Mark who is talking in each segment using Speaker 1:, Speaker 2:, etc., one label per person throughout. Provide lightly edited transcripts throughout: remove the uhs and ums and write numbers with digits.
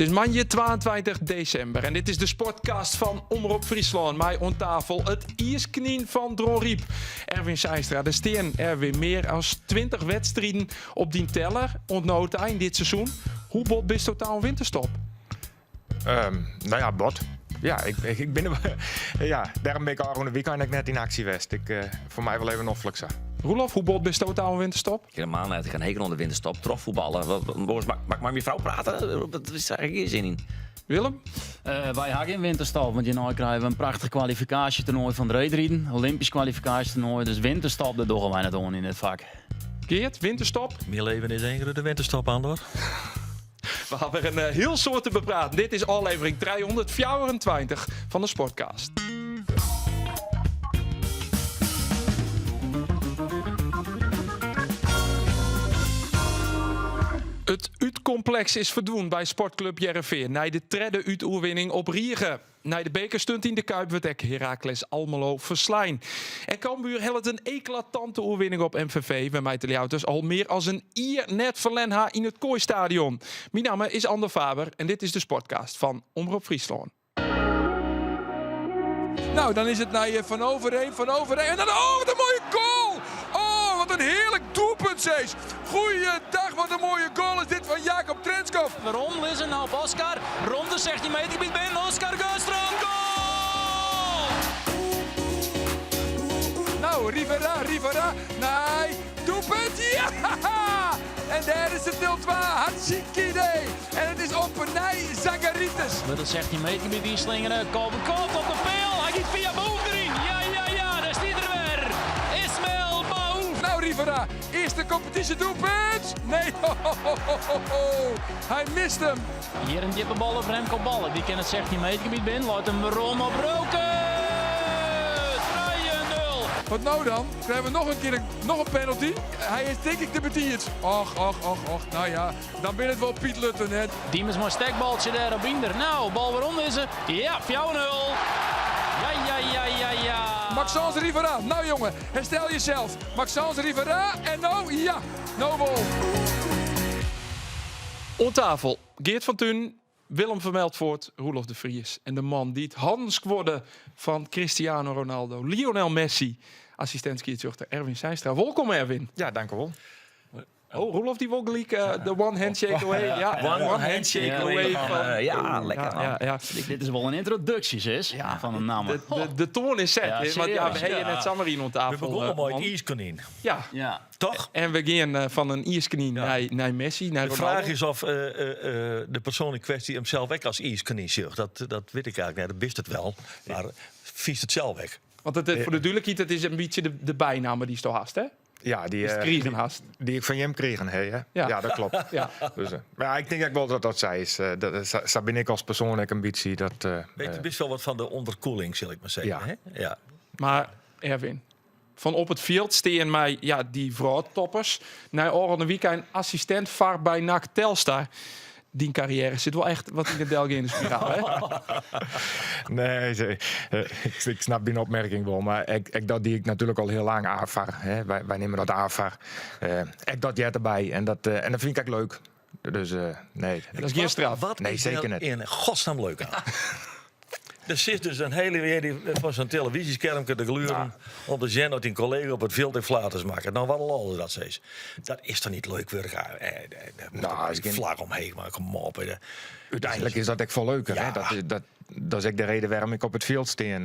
Speaker 1: Het is maandag 22 december en dit is de sportcast van Omroep Friesland. Mij aan tafel het iersknien van Dron Riep. Erwin Seistra, er staan er weer meer dan 20 wedstrijden op die teller. Ontnoot eind dit seizoen. Hoe bot is totaal winterstop?
Speaker 2: Bot. Ja, ik ben ja, daarom ben ik al een weekend net in actie geweest. Voor mij wel even nog flexer.
Speaker 1: Roelof, hoe bot is totaal winterstop?
Speaker 3: Helemaal net. Ik ga een hekel onder winterstop. Trofvoetballen. Mag ik met je vrouw praten? Dat is eigenlijk geen zin in.
Speaker 1: Willem?
Speaker 4: Wij hebben geen winterstop, want nu krijgen we een prachtig kwalificatietoernooi van de Reedrieden. Olympisch kwalificatietoernooi, dus winterstop, dat doen wij net doen in het vak.
Speaker 1: Geert, winterstop?
Speaker 5: Mijn leven is één de winterstop aan, hoor.
Speaker 1: We hebben een heel soort te bepraten. Dit is aflevering 324 van de Sportcast. Het uitcomplex is verdwenen bij Sportclub Jereveen. Na de derde uitoerwinning op Riegen. Na de bekerstunt in de Kuip werd ook Heracles Almelo verslaan. En Cambuur had een eclatante oerwinning op MVV. Waarmee de Leeuwers al meer als een ier net verlen in het Kooistadion. Mijn naam is Ander Faber en dit is de Sportcast van Omroep Friesland.
Speaker 6: Nou, dan is het naar je Van Overheen. En dan, wat een mooie goal! Oh, wat een heerlijk doelpunt, Cees. Goeiedag, wat een mooie goal is dit van Jacob Trenskov.
Speaker 4: Waarom Lissen nou op Oscar? Rond de 16 meter gebied binnen. Oscar Geustrom, goal!
Speaker 6: Nou, Rivera. Nee, doelpunt, ja! En daar is het 0-2, hartstikke idee. En het is Oppenij Zagaritis.
Speaker 4: Met het 16 meter gebied inslingeren. Kop op de peel. Hij gaat via Boef erin. Ja, daar staat er weer. Ismail Boef.
Speaker 6: Nou, Rivera, eerste competitiedoelpunt. Nee, hij mist hem.
Speaker 4: Hier een diepe bal op Remco Ballen. Die kan het 16 meter gebied binnen. Laat hem Rom op Roken. 3-0.
Speaker 6: Wat nou dan? Krijgen we nog een penalty? Hij is denk ik de betiert. Och. Nou ja, dan ben het wel Piet Lutten, hè.
Speaker 4: Diemers maar stekbaltje daar op Inder. Nou, bal waarom is ze? Ja, 4-0. Ja.
Speaker 6: Maxence Rivera. Nou jongen, herstel jezelf. Maxence Rivera en nou, ja, no goal.
Speaker 1: On tafel Geert van Thun, Willem Vermeldvoort, Roelof de Vries. En de man die het handelsquadde van Cristiano Ronaldo, Lionel Messi, assistent skiertzuchter Erwin Seistra. Welkom Erwin.
Speaker 2: Ja, dank u wel.
Speaker 1: Oh, Roelof die wil gelijk de one handshake away. Ja, one handshake away.
Speaker 3: Lekker.
Speaker 1: Ja.
Speaker 4: Dit is wel een introductie, sis, van een naam.
Speaker 1: De toon is set.
Speaker 4: Ja,
Speaker 1: hè, want we hebben
Speaker 4: serieus,
Speaker 1: net Samarin on
Speaker 5: We
Speaker 1: tafel.
Speaker 5: begonnen mooi
Speaker 1: man.
Speaker 5: het ijskonijn.
Speaker 1: Ja.
Speaker 5: Toch?
Speaker 1: En we gaan van een ierskanien naar Messi, naar
Speaker 5: De
Speaker 1: Ronaldo.
Speaker 5: vraag is of de persoon in kwestie hem zelf weg als ijskonijn zegt. Dat weet ik eigenlijk niet. Dat wist het wel. Maar vies het zelf weg.
Speaker 1: Want voor de duidelijkheid, het is een beetje de bijnaam die je toch hast, hè?
Speaker 2: Ja, die ik van hem kreeg. Ja, dat klopt.
Speaker 1: Ja.
Speaker 2: Dus, maar ja, ik denk ook wel dat zij is. Dat ben ik als persoonlijke ambitie.
Speaker 5: Weet je best wel wat van de onderkoeling, zal ik maar zeggen.
Speaker 2: Ja.
Speaker 5: Hè? Ja.
Speaker 1: Maar Erwin, van op het veld steen mij die vrouwtoppers. Na een weekend assistent VAR bij NAC Telstar. Die carrière zit wel echt wat in de Delgene spiraal, hè?
Speaker 2: Nee, ik snap die opmerking wel. Maar dat die ik natuurlijk al heel lang aanvaar. Wij nemen dat aanvaar. Ik dat jij erbij. En dat vind ik echt leuk. Dus nee.
Speaker 1: Dat is geen straf.
Speaker 5: Wat
Speaker 2: Nee,
Speaker 5: is
Speaker 2: zeker
Speaker 5: er
Speaker 2: niet.
Speaker 5: in godsnaam leuk aan? Er zit dus een hele weer van zo'n televisiescherm te gluren op de zin dat een collega op het veld en flaters maken. Nou, wat al dat steeds. Dat is toch niet leuk, werk?
Speaker 2: Nou,
Speaker 5: is geen vlag omheen, maar kom op.
Speaker 2: Uiteindelijk is dat echt veel leuker.
Speaker 5: Ja.
Speaker 2: Hè? Dat is ook de reden waarom ik op het veld steen.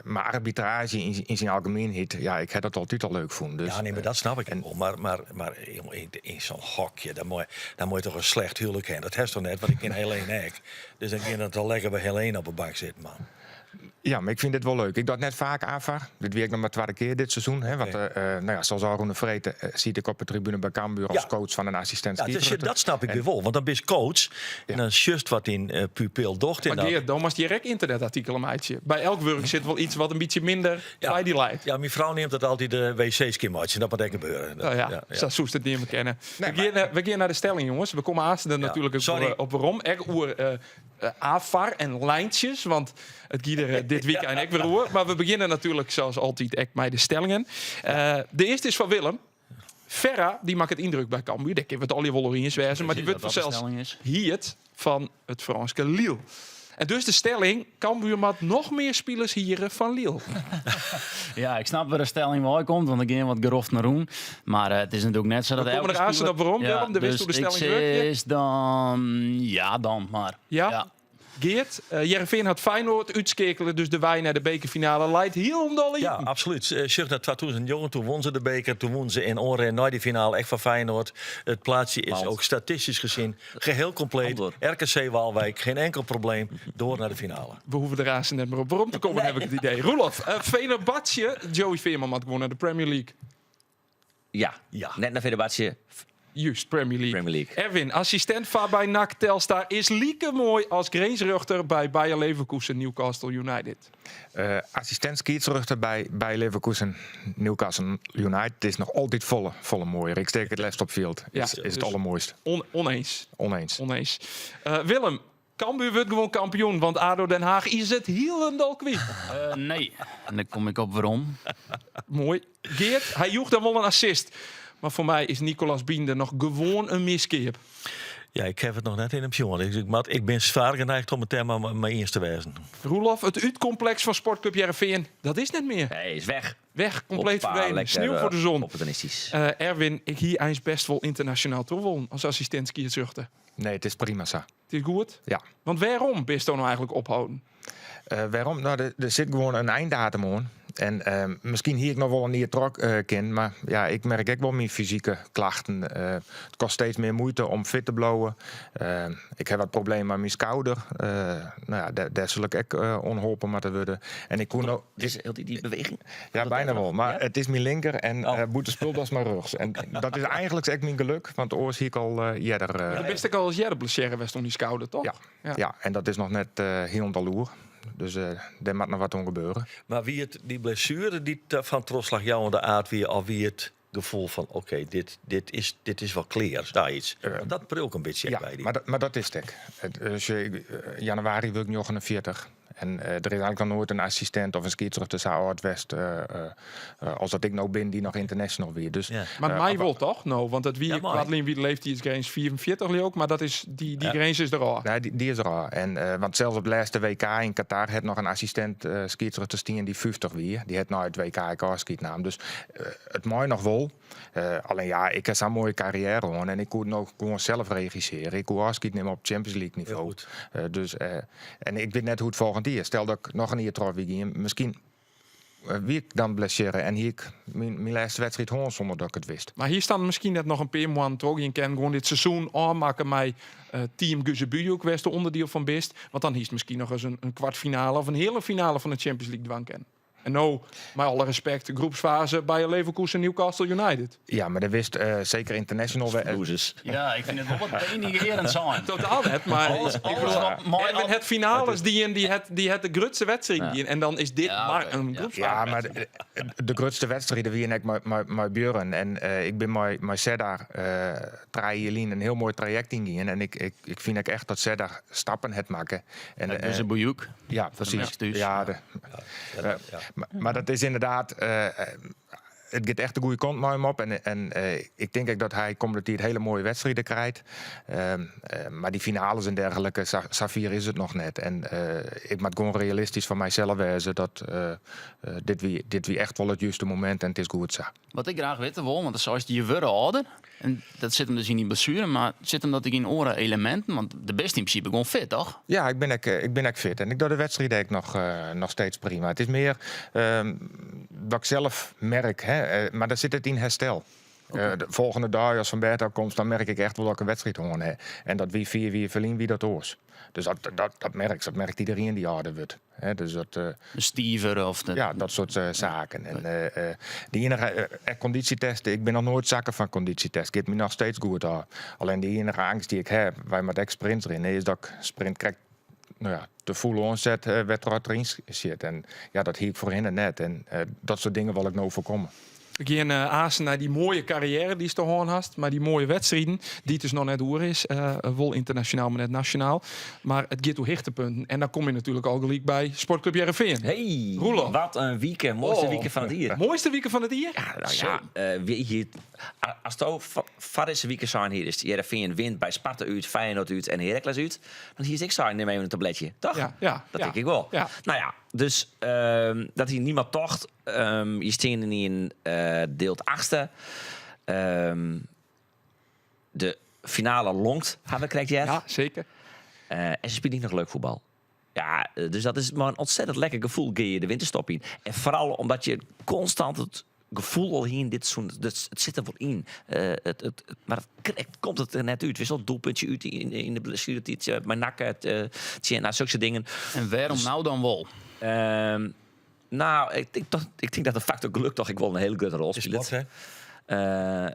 Speaker 2: Maar arbitrage in zijn algemeenheid, ik heb dat altijd al leuk vonden. Dus,
Speaker 5: Ja, nee, maar dat snap ik wel. Maar in zo'n hokje, dan moet je toch een slecht huwelijk hebben. Dat heeft toch net, want ik ken Helene Eck. Dus dan kan het al lekker bij Helene op de bank zitten, man.
Speaker 2: Ja, maar ik vind dit wel leuk. Ik dat net vaak aanvaar. Dit werkt nog maar 2e keer dit seizoen. Hè? Want zoals Arone Vreten zie ik op de tribune bij Cambuur als coach van een assistent.
Speaker 5: Ja, dus dat snap ik weer wel. Want dan ben je coach en dan just wat in pupil docht.
Speaker 1: Maar Geert, dan was direct internetartikel een meidje. Bij elk werk zit wel iets wat een beetje minder bij die lijkt.
Speaker 5: Ja, mijn vrouw neemt dat altijd de wc-skimmatje. Dat moet ik gebeuren.
Speaker 1: Zo zoest het niet meer kennen. We gaan naar de stelling, jongens. We komen aanstaan natuurlijk op waarom. AFAR en lijntjes, want het giet dit weekend ook weer roer. Maar we beginnen natuurlijk zoals altijd echt met de stellingen. De eerste is van Willem. Ferra, die maakt het indruk bij Cambuur. Dat kan het al je wel in wezen, maar die wordt zelfs hier van het Franse Lille. En dus de stelling, Cambuur maakt nog meer spelers hier van Lille.
Speaker 4: Ja, ik snap waar de stelling wel komt, want ik ging wat geroft naar Roen. Maar het is natuurlijk net zo dat
Speaker 1: We komen er aan op waarom, Willem? De wist hoe de stelling werkt.
Speaker 4: is dan... Ja, dan maar.
Speaker 1: Ja? Geert, Heerenveen had Feyenoord uitskekelen, dus de wij naar de bekerfinale leidt heel
Speaker 5: Ja, absoluut. Zeg naar 2000 toen won ze de beker. Toen won ze in Onren naar die finale echt van Feyenoord. Het plaatsje is
Speaker 3: Want.
Speaker 5: ook statistisch gezien geheel compleet.
Speaker 3: Door.
Speaker 5: RKC Waalwijk, geen enkel probleem. Door naar de finale.
Speaker 1: We hoeven de razen net maar op waarom te komen, heb ik het idee. Roelof, Fenerbahce, Joey Veerman had gewonnen de Premier League.
Speaker 3: Ja,
Speaker 5: Ja.
Speaker 3: net naar Fenerbahce,
Speaker 1: Juist, Premier League.
Speaker 3: Premier League.
Speaker 1: Erwin, assistent bij NAC Telstar, is lieke mooi als grensrechter bij Bayer Leverkusen Newcastle United.
Speaker 2: Assistent scheidsrechter bij Leverkusen Newcastle United. Het is nog altijd volle mooier. Ik steek het left op field.
Speaker 1: Ja,
Speaker 2: Is
Speaker 1: dus-
Speaker 2: het allermooist.
Speaker 1: Oneens.
Speaker 2: Oneens.
Speaker 1: Willem, Cambuur wordt gewoon kampioen, want ADO Den Haag is het helemaal kwijt.
Speaker 4: Nee, en dan kom ik op waarom.
Speaker 1: Mooi. Geert, hij joeg dan wel een assist. Maar voor mij is Nicolas Binder nog gewoon een miskeer.
Speaker 5: Ja, ik heb het nog net in hem jongen. Ik ben zwaar geneigd om het thema mijn eerste te wijzen.
Speaker 1: Roelof, het uitcomplex van Sportclub Heerenveen, dat is net meer.
Speaker 3: Hij is weg.
Speaker 1: Weg, compleet
Speaker 3: Hoppa,
Speaker 1: verdwenen.
Speaker 3: lekker,
Speaker 1: Sneeuw voor de zon.
Speaker 3: Opportunistisch.
Speaker 1: Erwin, ik hier eens best wel internationaal toewonen als assistent skierzuchter.
Speaker 2: Nee, het is prima zo.
Speaker 1: Het is goed.
Speaker 2: Ja.
Speaker 1: Want waarom ben je nou eigenlijk ophouden?
Speaker 2: Waarom? Nou, er zit gewoon een einddatum aan. En misschien hier ik nog wel een nieuwe trok ken, maar ja, ik merk ook wel mijn fysieke klachten. Het kost steeds meer moeite om fit te blowen. Ik heb wat problemen met mijn schouder. Nou ja, daar zal ik ook onholpen moeten worden. En ik kon ook...
Speaker 3: Dus heel die beweging.
Speaker 2: Ja, bijna wel. Maar
Speaker 3: Ja?
Speaker 2: het is mijn linker en
Speaker 3: Oh.
Speaker 2: boete spul als mijn rug. En dat is eigenlijk echt mijn geluk, want oors zie ik al jeder.
Speaker 1: De beste ik al als jij de blessure was om die schouder, toch?
Speaker 2: Ja. Ja, en dat is nog net heel loer. Dus daar moet nog wat om gebeuren.
Speaker 5: Maar wie het, die blessure die van Troslag jou aan de aard weer, of wie het gevoel van oké, dit is wel clear, daar iets. Dat bril een beetje
Speaker 2: Ja,
Speaker 5: bij die.
Speaker 2: maar dat is het. Dus, januari wil ik 49. En er is eigenlijk nog nooit een assistent of een scheidsrechter tussen Oud-West als dat ik nou ben die nog international weer. Dus,
Speaker 5: Ja.
Speaker 1: Maar mij wel toch? Nou, want het wie
Speaker 5: Ja, mooi.
Speaker 1: Kwadlin wie leeft die is grens 44 ook, maar dat is die grens is er al.
Speaker 2: nee, die is raar. En, want zelfs op het laatste WK in Qatar had nog een assistent scheidsrechter staan die 50 weer. Die had nou het WK schietnaam. Dus het mooi nog wel. Alleen ja, ik heb zo'n mooie carrière gewoon en ik kon nog gewoon zelf regisseren. Ik kon afschieten nemen op Champions League
Speaker 5: Heel
Speaker 2: niveau.
Speaker 5: goed.
Speaker 2: En ik weet net hoe het volgend jaar. Stel dat ik nog een jaar terug wie misschien wie ik dan blesseren en hier ik mijn laatste wedstrijd gewoon zonder dat ik het wist.
Speaker 1: Maar hier staan misschien net nog een paar maanden toch. Je kan gewoon dit seizoen aanmaken met team Guzebujo, ook best onderdeel van best. Want dan is het misschien nog eens een kwartfinale of een hele finale van de Champions League dwang kennen. En nou, met alle respect, groepsfase bij Leverkusen Newcastle United.
Speaker 2: Ja, maar dat wist zeker international.
Speaker 3: Losers.
Speaker 4: Ja, ik vind het wel wat denigrerend zijn.
Speaker 1: Totaal net, maar
Speaker 4: Alles
Speaker 1: ik bedoel,
Speaker 4: wat mooi
Speaker 1: Erwin, het finales die het de grootste wedstrijd
Speaker 3: Ja.
Speaker 1: die en dan is dit
Speaker 4: Ja,
Speaker 1: maar
Speaker 4: oké,
Speaker 1: een
Speaker 4: ja.
Speaker 1: groepsfase.
Speaker 2: Ja, maar de grootste wedstrijden wie en ik met Björn. En ik ben met Sedar Trailien een heel mooi traject ingegaan. En ik vind ook echt dat Sedar stappen het maken. En,
Speaker 4: Dus een boejoek.
Speaker 2: ja, precies.
Speaker 4: Max dus.
Speaker 2: Ja, maar dat is inderdaad... het gaat echt de goede kant met hem op. En ik denk ook dat hij komt dat hij hele mooie wedstrijden krijgt. Maar die finales en dergelijke, Safir is het nog net. En ik moet gewoon realistisch van mijzelf wezen dat dit wie echt wel het juiste moment en het is goed zo.
Speaker 4: Wat ik graag weten wil, want zoals die je worden ouder. En dat zit hem dus in die blessure, maar zit hem dat ik in oren elementen. Want de beste in principe gewoon fit, toch?
Speaker 2: Ja, ik ben ook fit. En ik doe de wedstrijd nog steeds prima. Het is meer dat ik zelf merk, maar dan zit het in herstel. De volgende dag, als Van Bertha komt, dan merk ik echt wel dat ik een wedstrijd gewoon heb. En dat wie verliezen, wie dat hoort. Dus dat merkt iedereen die ouder wordt. Dus dat...
Speaker 4: De stiever of de...
Speaker 2: Ja, dat soort zaken. En die enige conditietesten, ik ben nog nooit zakken van conditietesten. Ik heb me nog steeds goed aan. Alleen die enige angst die ik heb, waar met sprints erin, is dat ik sprint krijg. Nou ja, te volle onzet wedstrijd erin zit. En ja, dat hield ik voorheen en net. En dat soort dingen wil ik nou voorkomen.
Speaker 1: Ik ga Aasen naar die mooie carrière die ze te horen hast, maar die mooie wedstrijden, die het dus nog net door is. Wel internationaal, maar net nationaal. Maar het gaat door hichtepunten. En dan kom je natuurlijk al gelijk bij Sportclub Heerenveen.
Speaker 3: Hey,
Speaker 1: Roelof.
Speaker 3: wat een weekend. Mooiste
Speaker 1: Oh.
Speaker 3: weekend van het hier.
Speaker 1: Mooiste weekend van het jaar?
Speaker 3: Ja, nou ja, weet je, Als het van deze week zijn hier is, Heerenveen wint bij Sparta uit, Feyenoord uit en Heracles uit, dan hier is ik neem even een tabletje, toch?
Speaker 1: Ja,
Speaker 3: Dat denk ik wel.
Speaker 1: Ja.
Speaker 3: Nou ja, dus dat hier niemand tocht. Je staat in deelt 8e. De finale longt, hebben we krijgt
Speaker 1: Ja, zeker.
Speaker 3: en ze spelen niet nog leuk voetbal. Ja, dus dat is maar een ontzettend lekker gevoel, ga je de winterstop in. En vooral omdat je constant het gevoel al hier in dit seizoen, het zit er wel in. Maar het komt het er net uit. Weer zo'n doelpuntje uit in de blessuretijd, mijn nakken, zulke dingen.
Speaker 4: En waarom nou dan wel?
Speaker 3: Nou, ik denk dat de factor geluk toch ik wel een hele grote rol speelt.
Speaker 5: Sport, hè?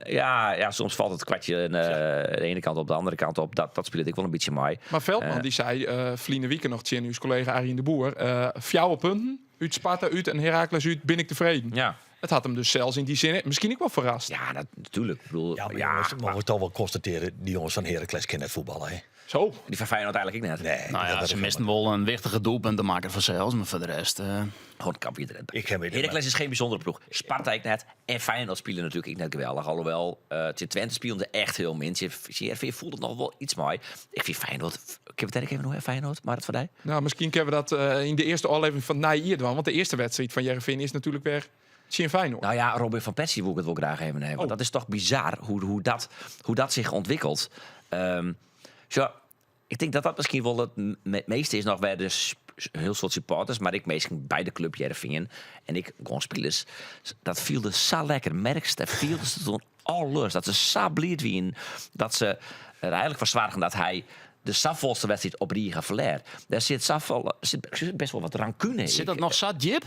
Speaker 3: Ja, soms valt het kwartje de ene kant op, de andere kant op. Dat speelt ik wel een beetje mee.
Speaker 1: Maar Veldman die zei verleden weekend nog tegen uw collega Arjen de Boer, 4 punten uit Sparta uit en Heracles uit, ben ik tevreden.
Speaker 3: Ja.
Speaker 1: Het had hem dus zelfs in die zin misschien ook wel verrast.
Speaker 3: Ja, natuurlijk. Ik bedoel,
Speaker 5: Ja, maar jongens, mogen we toch wel constateren, die jongens van Heracles kennen voetballen, hè?
Speaker 1: Zo.
Speaker 3: die van Feyenoord eigenlijk ik net.
Speaker 5: Nee,
Speaker 4: Nou ja,
Speaker 5: dat
Speaker 4: ze
Speaker 5: is
Speaker 4: misten wel een wichtige doelpunt te maken vanzelfs, maar voor de rest...
Speaker 3: Gewoon kampioen erin.
Speaker 5: Ik heb het
Speaker 3: Heracles is geen bijzondere ploeg. Sparta ik net. En Feyenoord spelen natuurlijk ik net geweldig. Alhoewel, Twente speelde echt heel min. Je voelt het nog wel iets mooi. Ik vind Feyenoord... Ik heb het even nog Feyenoord, maar het voor mij.
Speaker 1: Nou, misschien kunnen we dat in de eerste aflevering van Naïer doen. Want de eerste wedstrijd van Heerenveen is natuurlijk weer Sien Feyenoord.
Speaker 3: Nou ja, Robin van Persie wil ik het wel graag even hebben. Want dat is toch bizar hoe dat zich ontwikkelt. Zo, ik denk dat dat misschien wel het meeste is nog bij de heel soort supporters, maar ik meestal bij de club Heerenveen en ik gewoon spelers. Dat viel dus zo lekker. Merkst dat viel dus toen alles. Dat ze zo blij wie dat ze er eigenlijk verzwaardigen dat hij de safvolste wedstrijd op Riga verleer. Daar zit best wel wat rancune in.
Speaker 4: Zit dat nog zat, Jip?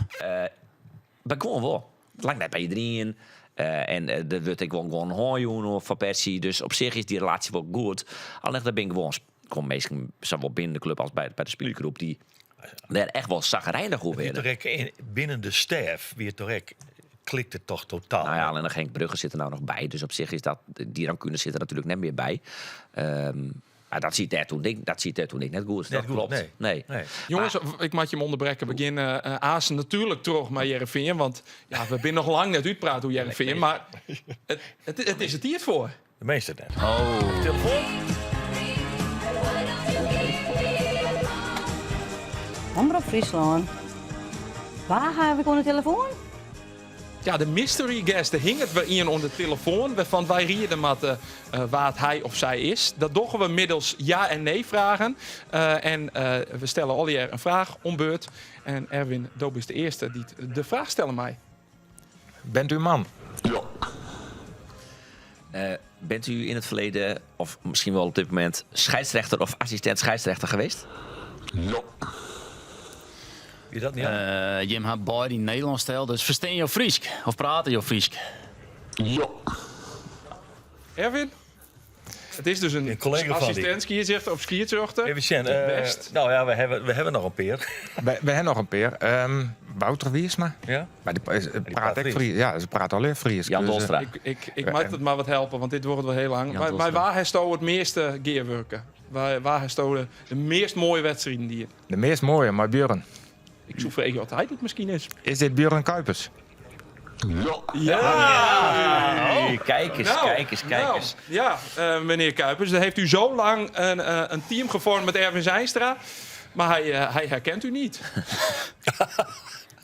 Speaker 3: Bij gewoon wel. Het lijkt net bij iedereen. En er wordt ik gewoon hoor van Persie. Dus op zich is die relatie wel goed. Alleen daar ben ik gewoon meestal zowel binnen de club als bij de spelersgroep die daar echt wel zagrijnig over werden.
Speaker 5: Binnen de staf, wie het direct klikt het toch totaal.
Speaker 3: Nou ja, alleen nog Henk Brugge zit er nou nog bij. Dus op zich is die rancune zit er natuurlijk net meer bij. Maar dat ziet er toen ik net goed. Dat
Speaker 5: goed,
Speaker 3: klopt. Nee.
Speaker 1: Jongens, ik mag je hem onderbreken. We beginnen Azen natuurlijk terug met Heerenveen. Want ja, we zijn nog lang net uitpraten hoe Heerenveen. Maar het is het hier voor.
Speaker 5: De meeste net.
Speaker 4: Oh.
Speaker 5: Telefoon?
Speaker 7: Omroep Friesland. Waar gaan we gewoon de telefoon?
Speaker 1: Ja, de mystery guest, daar hing het weer in onder de telefoon. Waarvan wij rieden met waar het hij of zij is. Dat doen we middels ja en nee vragen. En we stellen alweer een vraag om beurt. En Erwin Doop is de eerste die de vraag stellen mij.
Speaker 2: Bent u man?
Speaker 3: Bent u in het verleden, of misschien wel op dit moment, scheidsrechter of assistent scheidsrechter geweest?
Speaker 5: Je dat niet?
Speaker 4: Jim had beide in Nederlands stijl, dus verstaan je Friesk? Of praten je Friesk?
Speaker 1: Erwin? Het is dus een
Speaker 5: collega van
Speaker 1: assistent skierzichter op skiertjochten.
Speaker 5: Even Sjen,
Speaker 1: best.
Speaker 5: nou ja, we hebben nog een peer.
Speaker 2: We hebben nog een peer. Wouter Wiersma.
Speaker 5: Ja?
Speaker 2: Maar die praat
Speaker 5: praat
Speaker 2: echt
Speaker 5: Fries.
Speaker 2: Fries. Ja, ze praat alleen Fries.
Speaker 3: Jan
Speaker 2: Dus,
Speaker 3: Dolstra.
Speaker 1: Ik mag het maar wat helpen, want dit wordt wel heel lang.
Speaker 3: Jan
Speaker 1: Maar
Speaker 3: Dolstra.
Speaker 1: waar heeft het meeste gearwerken? Waar heeft de meest mooie wedstrijden die je...
Speaker 2: de meest mooie, maar Björn.
Speaker 1: Ik zoek vragen wat hij het misschien is.
Speaker 2: Is dit Björn Kuipers?
Speaker 3: Hey, kijk eens.
Speaker 1: Nou, ja, meneer Kuipers, dan heeft u zo lang een team gevormd met Erwin Zijnstra. Maar hij herkent u niet.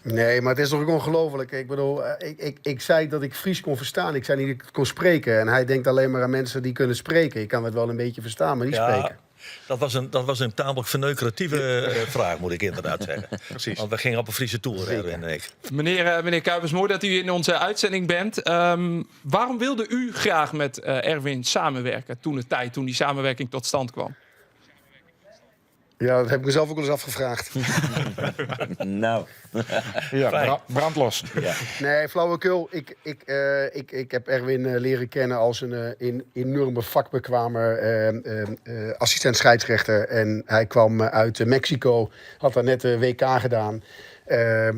Speaker 8: Nee, maar het is toch ook ongelooflijk. Ik bedoel, ik zei dat ik Fries kon verstaan. Ik zei niet dat ik het kon spreken. En hij denkt alleen maar aan mensen die kunnen spreken. Ik kan het wel een beetje verstaan, maar niet spreken.
Speaker 5: Dat was een tamelijk verneukeratieve vraag, moet ik inderdaad zeggen.
Speaker 2: Precies.
Speaker 5: Want we gingen op een Friese tour, Erwin en ik.
Speaker 1: Meneer Kuipers, mooi dat u in onze uitzending bent. Waarom wilde u graag met Erwin samenwerken toen die samenwerking tot stand kwam?
Speaker 8: Ja, dat heb ik mezelf ook wel eens afgevraagd.
Speaker 3: Nou,
Speaker 2: Ja, brandlos.
Speaker 8: Nee, flauwekul. Ik heb Erwin leren kennen als een enorme vakbekwamer assistent scheidsrechter. En hij kwam uit Mexico, had daar net de WK gedaan.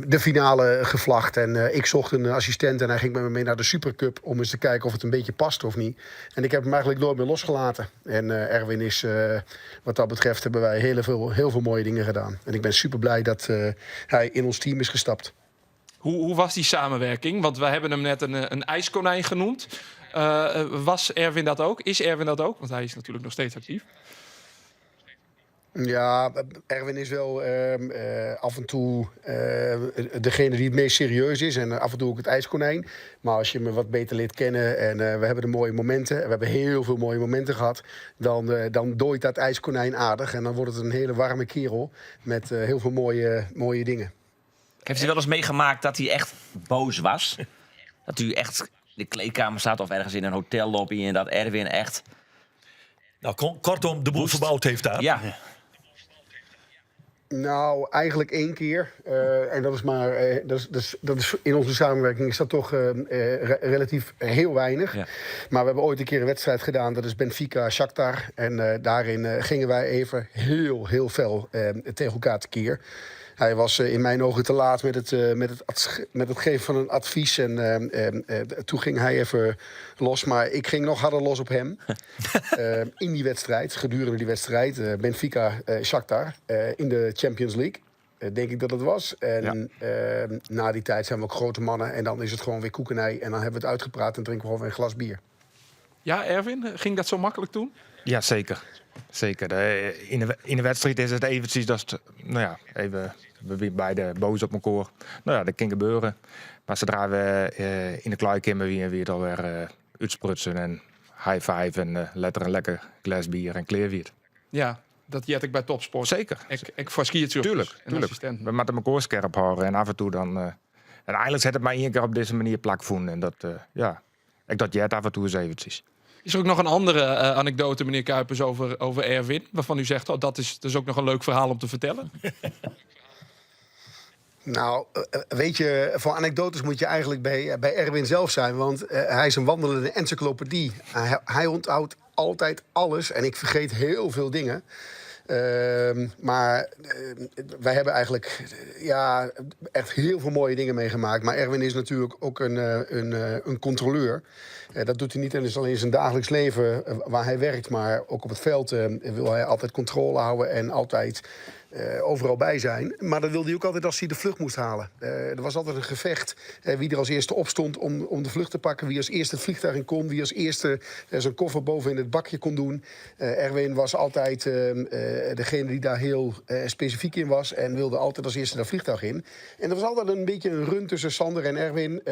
Speaker 8: De finale gevlacht en ik zocht een assistent en hij ging met me mee naar de Supercup om eens te kijken of het een beetje past of niet. En ik heb hem eigenlijk nooit meer losgelaten. En Erwin is, wat dat betreft, hebben wij heel veel mooie dingen gedaan. En ik ben super blij dat hij in ons team is gestapt.
Speaker 1: Hoe was die samenwerking? Want we hebben hem net een ijskonijn genoemd. Was Erwin dat ook? Is Erwin dat ook? Want hij is natuurlijk nog steeds actief.
Speaker 8: Ja, Erwin is wel af en toe degene die het meest serieus is. En af en toe ook het ijskonijn. Maar als je me wat beter leert kennen en we hebben de mooie momenten. We hebben heel veel mooie momenten gehad. Dan dooit dat ijskonijn aardig. En dan wordt het een hele warme kerel met heel veel mooie dingen.
Speaker 3: Heeft u wel eens meegemaakt dat hij echt boos was? Dat u echt in de kleedkamer staat of ergens in een hotellobby en dat Erwin echt...
Speaker 5: Nou, kortom, de boel verbouwd heeft daar.
Speaker 3: Ja,
Speaker 8: Nou, eigenlijk 1 keer. En dat is maar. Dat is in onze samenwerking is dat toch relatief heel weinig.
Speaker 3: Ja.
Speaker 8: Maar we hebben ooit een keer een wedstrijd gedaan. Dat is Benfica Shakhtar. En daarin gingen wij even heel fel tegen elkaar tekeer. Hij was in mijn ogen te laat met het geven van een advies. En toen ging hij even los. Maar ik ging nog harder los op hem. In die wedstrijd, gedurende die wedstrijd. Benfica Shakhtar in de Champions League. Denk ik dat het was. En na die tijd zijn we ook grote mannen. En dan is het gewoon weer koekenij. En dan hebben we het uitgepraat en drinken we gewoon weer een glas bier.
Speaker 1: Ja, Erwin, ging dat zo makkelijk toen?
Speaker 2: Ja, zeker. Zeker. In de wedstrijd is het eventjes dat het, nou ja, even we weer beide boos op elkaar. Nou ja, dat kan gebeuren. Maar zodra we in de kleedkamer weer alweer uitsprutsen en high five en een lekker glas bier en kleerwiet.
Speaker 1: Ja, dat jet ik bij topsport.
Speaker 2: Zeker.
Speaker 1: Ik verschiet het
Speaker 2: Tuurlijk. We moeten elkaar scherp houden en af en toe dan... en eigenlijk zet het maar 1 keer op deze manier plak voelen. En dat, ik dat jet af en toe eens eventjes.
Speaker 1: Is er ook nog een andere anekdote, meneer Kuipers, over Erwin? Waarvan u zegt, oh, dat is ook nog een leuk verhaal om te vertellen?
Speaker 8: Nou, weet je, voor anekdotes moet je eigenlijk bij Erwin zelf zijn. Want hij is een wandelende encyclopedie. Hij onthoudt altijd alles en ik vergeet heel veel dingen. Maar wij hebben eigenlijk echt heel veel mooie dingen meegemaakt. Maar Erwin is natuurlijk ook een controleur. Dat doet hij niet alleen in zijn dagelijks leven waar hij werkt. Maar ook op het veld wil hij altijd controle houden en altijd overal bij zijn. Maar dat wilde hij ook altijd als hij de vlucht moest halen. Er was altijd een gevecht. Wie er als eerste opstond om de vlucht te pakken. Wie als eerste het vliegtuig in kon. Wie als eerste zijn koffer boven in het bakje kon doen. Erwin was altijd degene die daar heel specifiek in was. En wilde altijd als eerste dat vliegtuig in. En er was altijd een beetje een run tussen Sander en Erwin.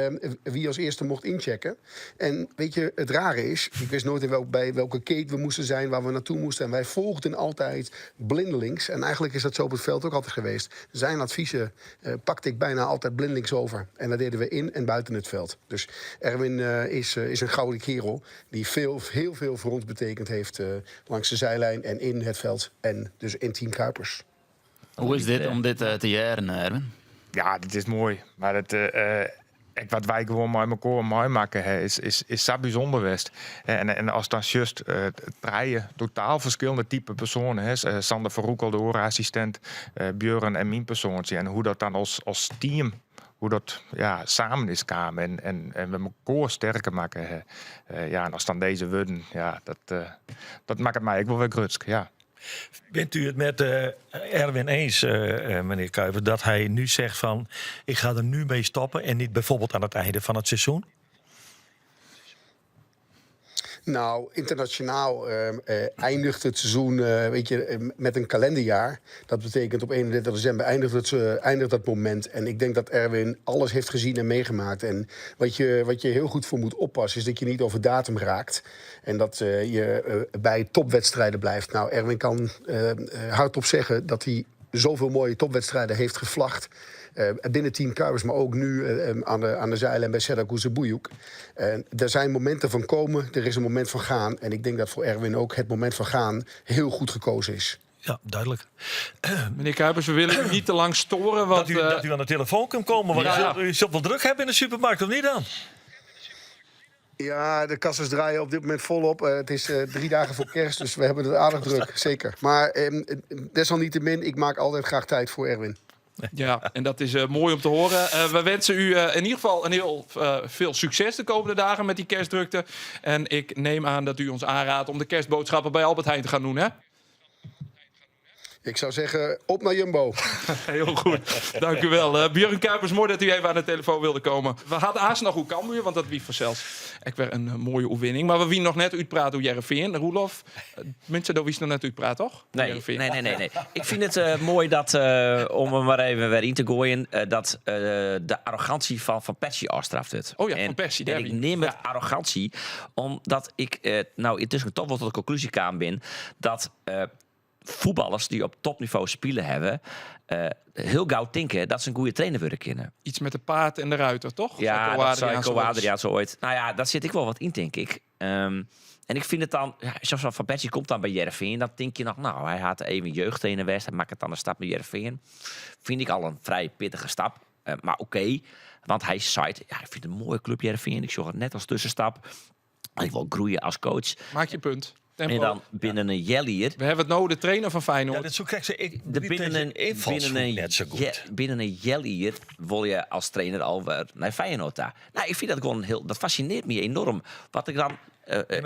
Speaker 8: Wie als eerste mocht inchecken. En weet je, het rare is. Ik wist nooit bij welke gate we moesten zijn. Waar we naartoe moesten. En wij volgden altijd blindelings. En eigenlijk is dat zo op het veld ook altijd geweest. Zijn adviezen pakte ik bijna altijd blindelings over. En dat deden we in en buiten het veld. Dus Erwin is een gouden kerel die heel veel voor ons betekend heeft langs de zijlijn en in het veld. En dus in Team Kuipers.
Speaker 4: Hoe is dit om dit te jaren, Erwin?
Speaker 2: Ja, dit is mooi. Maar wat wij gewoon met elkaar mooi maken is zo bijzonder geweest. En als dan juist draaien totaal verschillende type personen. Sander Verroekel, de hoorassistent, Björn en mijn persoontje. En hoe dat dan als team, hoe dat samen is kwamen. En we elkaar sterker maken. En als dan deze worden, dat maakt het mij ook wel weer grutsk, ja.
Speaker 5: Bent u het met Erwin eens, meneer Kuiper, dat hij nu zegt van... ik ga er nu mee stoppen en niet bijvoorbeeld aan het einde van het seizoen?
Speaker 8: Nou, internationaal eindigt het seizoen met een kalenderjaar. Dat betekent op 31 december eindigt dat moment. En ik denk dat Erwin alles heeft gezien en meegemaakt. En wat je heel goed voor moet oppassen is dat je niet over datum raakt. En dat je bij topwedstrijden blijft. Nou, Erwin kan hardop zeggen dat hij zoveel mooie topwedstrijden heeft gevlacht. Binnen Team Kuipers, maar ook nu aan de zijlijn bij Serdar Kuzebuyuk. Er zijn momenten van komen, er is een moment van gaan. En ik denk dat voor Erwin ook het moment van gaan heel goed gekozen is.
Speaker 5: Ja, duidelijk.
Speaker 1: Meneer Kuipers, we willen u niet te lang storen. Want,
Speaker 5: dat u aan de telefoon kunt komen, want u zult wel druk hebben in de supermarkt, of niet dan?
Speaker 8: Ja, de kassas draaien op dit moment volop. Het is 3 dagen voor kerst, dus we hebben het aardig druk, zeker. Maar desalniettemin, ik maak altijd graag tijd voor Erwin.
Speaker 1: Ja, en dat is mooi om te horen. We wensen u in ieder geval een heel veel succes de komende dagen met die kerstdrukte. En ik neem aan dat u ons aanraadt om de kerstboodschappen bij Albert Heijn te gaan doen, hè?
Speaker 8: Ik zou zeggen, op naar Jumbo.
Speaker 1: Heel goed, dank u wel. Björn Kuipers, mooi dat u even aan de telefoon wilde komen. We hadden haast nog hoe Cambuur, want dat wie vanzelfs echt weer een mooie oefening. Maar we wie nog net uitpraten hoe Jereveen. Roelof, mensen, daar wie nog net uitpraat, toch?
Speaker 3: Nee. Ik vind het mooi dat, om er maar even weer in te gooien, dat de arrogantie van Persie afstraft het.
Speaker 1: Oh ja, Van Persie, daar
Speaker 3: en ik
Speaker 1: wie.
Speaker 3: neem het arrogantie, omdat ik intussen toch wel tot de conclusie kwam ben dat voetballers die op topniveau spelen hebben, heel gauw denken dat ze een goede trainer willen kennen.
Speaker 1: Iets met de paard en de ruiter, toch?
Speaker 3: Ja, dat zei
Speaker 1: Adriaan
Speaker 3: Adriaan zo ooit. Nou ja, daar zit ik wel wat in, denk ik. En ik vind het dan, zoals Van Persie komt dan bij Jereveen, dan denk je nog, nou, hij had even jeugdtrainer West, hij maakt het dan een stap met Jereveen. Vind ik al een vrij pittige stap. Maar oké, want hij zei, ik vind het een mooie club Jereveen. Ik zag het net als tussenstap. Ik wil groeien als coach.
Speaker 1: Maak je punt. Tempo.
Speaker 3: En dan binnen een jaar hier.
Speaker 1: We hebben het nou, de trainer van Feyenoord.
Speaker 5: Ja, dat is zo kijk,
Speaker 3: Binnen een hier wil je als trainer alweer naar Feyenoord daar. Nou, ik vind dat gewoon dat fascineert me enorm. Wat ik dan